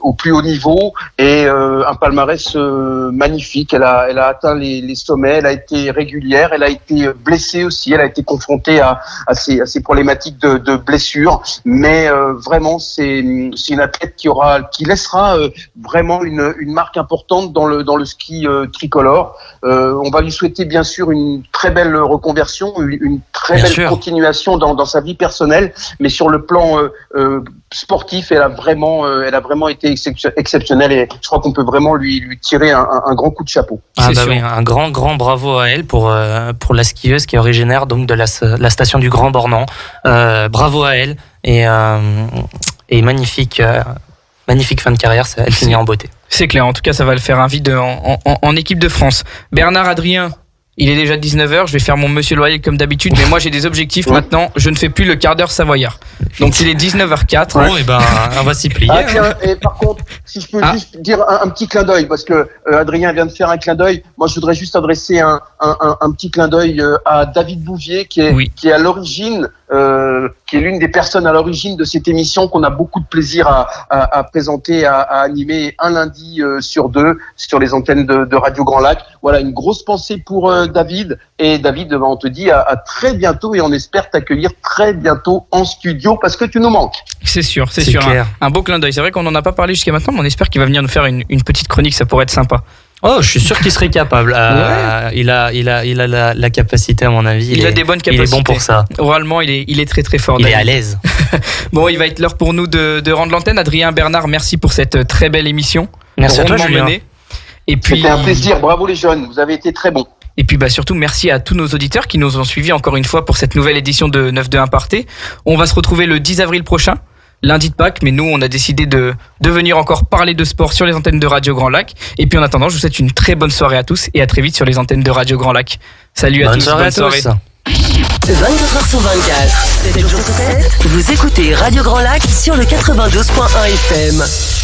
Speaker 8: au plus haut niveau et un palmarès magnifique. Elle a atteint les sommets. Elle a été régulière. Elle a été blessée aussi. Elle a été confrontée à ces problématiques de blessures, mais vraiment c'est une athlète qui laissera vraiment une marque importante dans le ski tricolore. On va lui souhaiter bien sûr une très belle reconversion, une très belle continuation dans sa vie personnelle, mais sur le plan sportif, elle a vraiment été exceptionnelle et je crois qu'on peut vraiment lui tirer un grand coup de chapeau.
Speaker 4: Oui, un grand bravo à elle pour la skieuse qui est originaire donc de la station du Grand Bornand. Bravo à elle et magnifique fin de carrière, elle finit en beauté.
Speaker 3: C'est clair, en tout cas ça va le faire un vide en équipe de France. Bernard Adrien, il est déjà 19h, je vais faire mon monsieur loyal comme d'habitude, mais moi j'ai des objectifs maintenant, je ne fais plus le quart d'heure savoyard. Donc il est 19h04.
Speaker 4: Bon, et ben on va s'y plier.
Speaker 8: Tiens, et par contre, si je peux juste dire un petit clin d'œil, parce que Adrien vient de faire un clin d'œil, moi je voudrais juste adresser un petit clin d'œil à David Bouvier, qui est à l'origine, qui est l'une des personnes à l'origine de cette émission qu'on a beaucoup de plaisir à présenter, à animer un lundi sur deux sur les antennes de Radio Grand Lac. Voilà, une grosse pensée pour David. Et David, on te dit à très bientôt et on espère t'accueillir très bientôt en studio parce que tu nous manques.
Speaker 3: C'est sûr. Un beau clin d'œil. C'est vrai qu'on n'en a pas parlé jusqu'à maintenant, mais on espère qu'il va venir nous faire une petite chronique, ça pourrait être sympa.
Speaker 4: Oh, je suis sûr qu'il serait capable. Il a la capacité, à mon avis.
Speaker 3: Il a des bonnes capacités.
Speaker 4: Il est bon pour ça.
Speaker 3: Oralement, il est très très fort.
Speaker 4: Il est à l'aise.
Speaker 3: Bon, il va être l'heure pour nous de rendre l'antenne. Adrien, Bernard, merci pour cette très belle émission.
Speaker 4: Merci à toi, Julien.
Speaker 3: Et puis,
Speaker 8: c'était un plaisir. Bravo les jeunes. Vous avez été très bons.
Speaker 3: Et puis surtout merci à tous nos auditeurs qui nous ont suivis encore une fois pour cette nouvelle édition de 9-2-1 Partez. On va se retrouver le 10 avril prochain, lundi de Pâques, mais nous on a décidé de venir encore parler de sport sur les antennes de Radio Grand Lac. Et puis en attendant, je vous souhaite une très bonne soirée à tous et à très vite sur les antennes de Radio Grand Lac. Salut à tous, bonne soirée.
Speaker 1: 24h sur 24, 7 jours sur 7, vous écoutez Radio Grand Lac sur le 92.1 FM.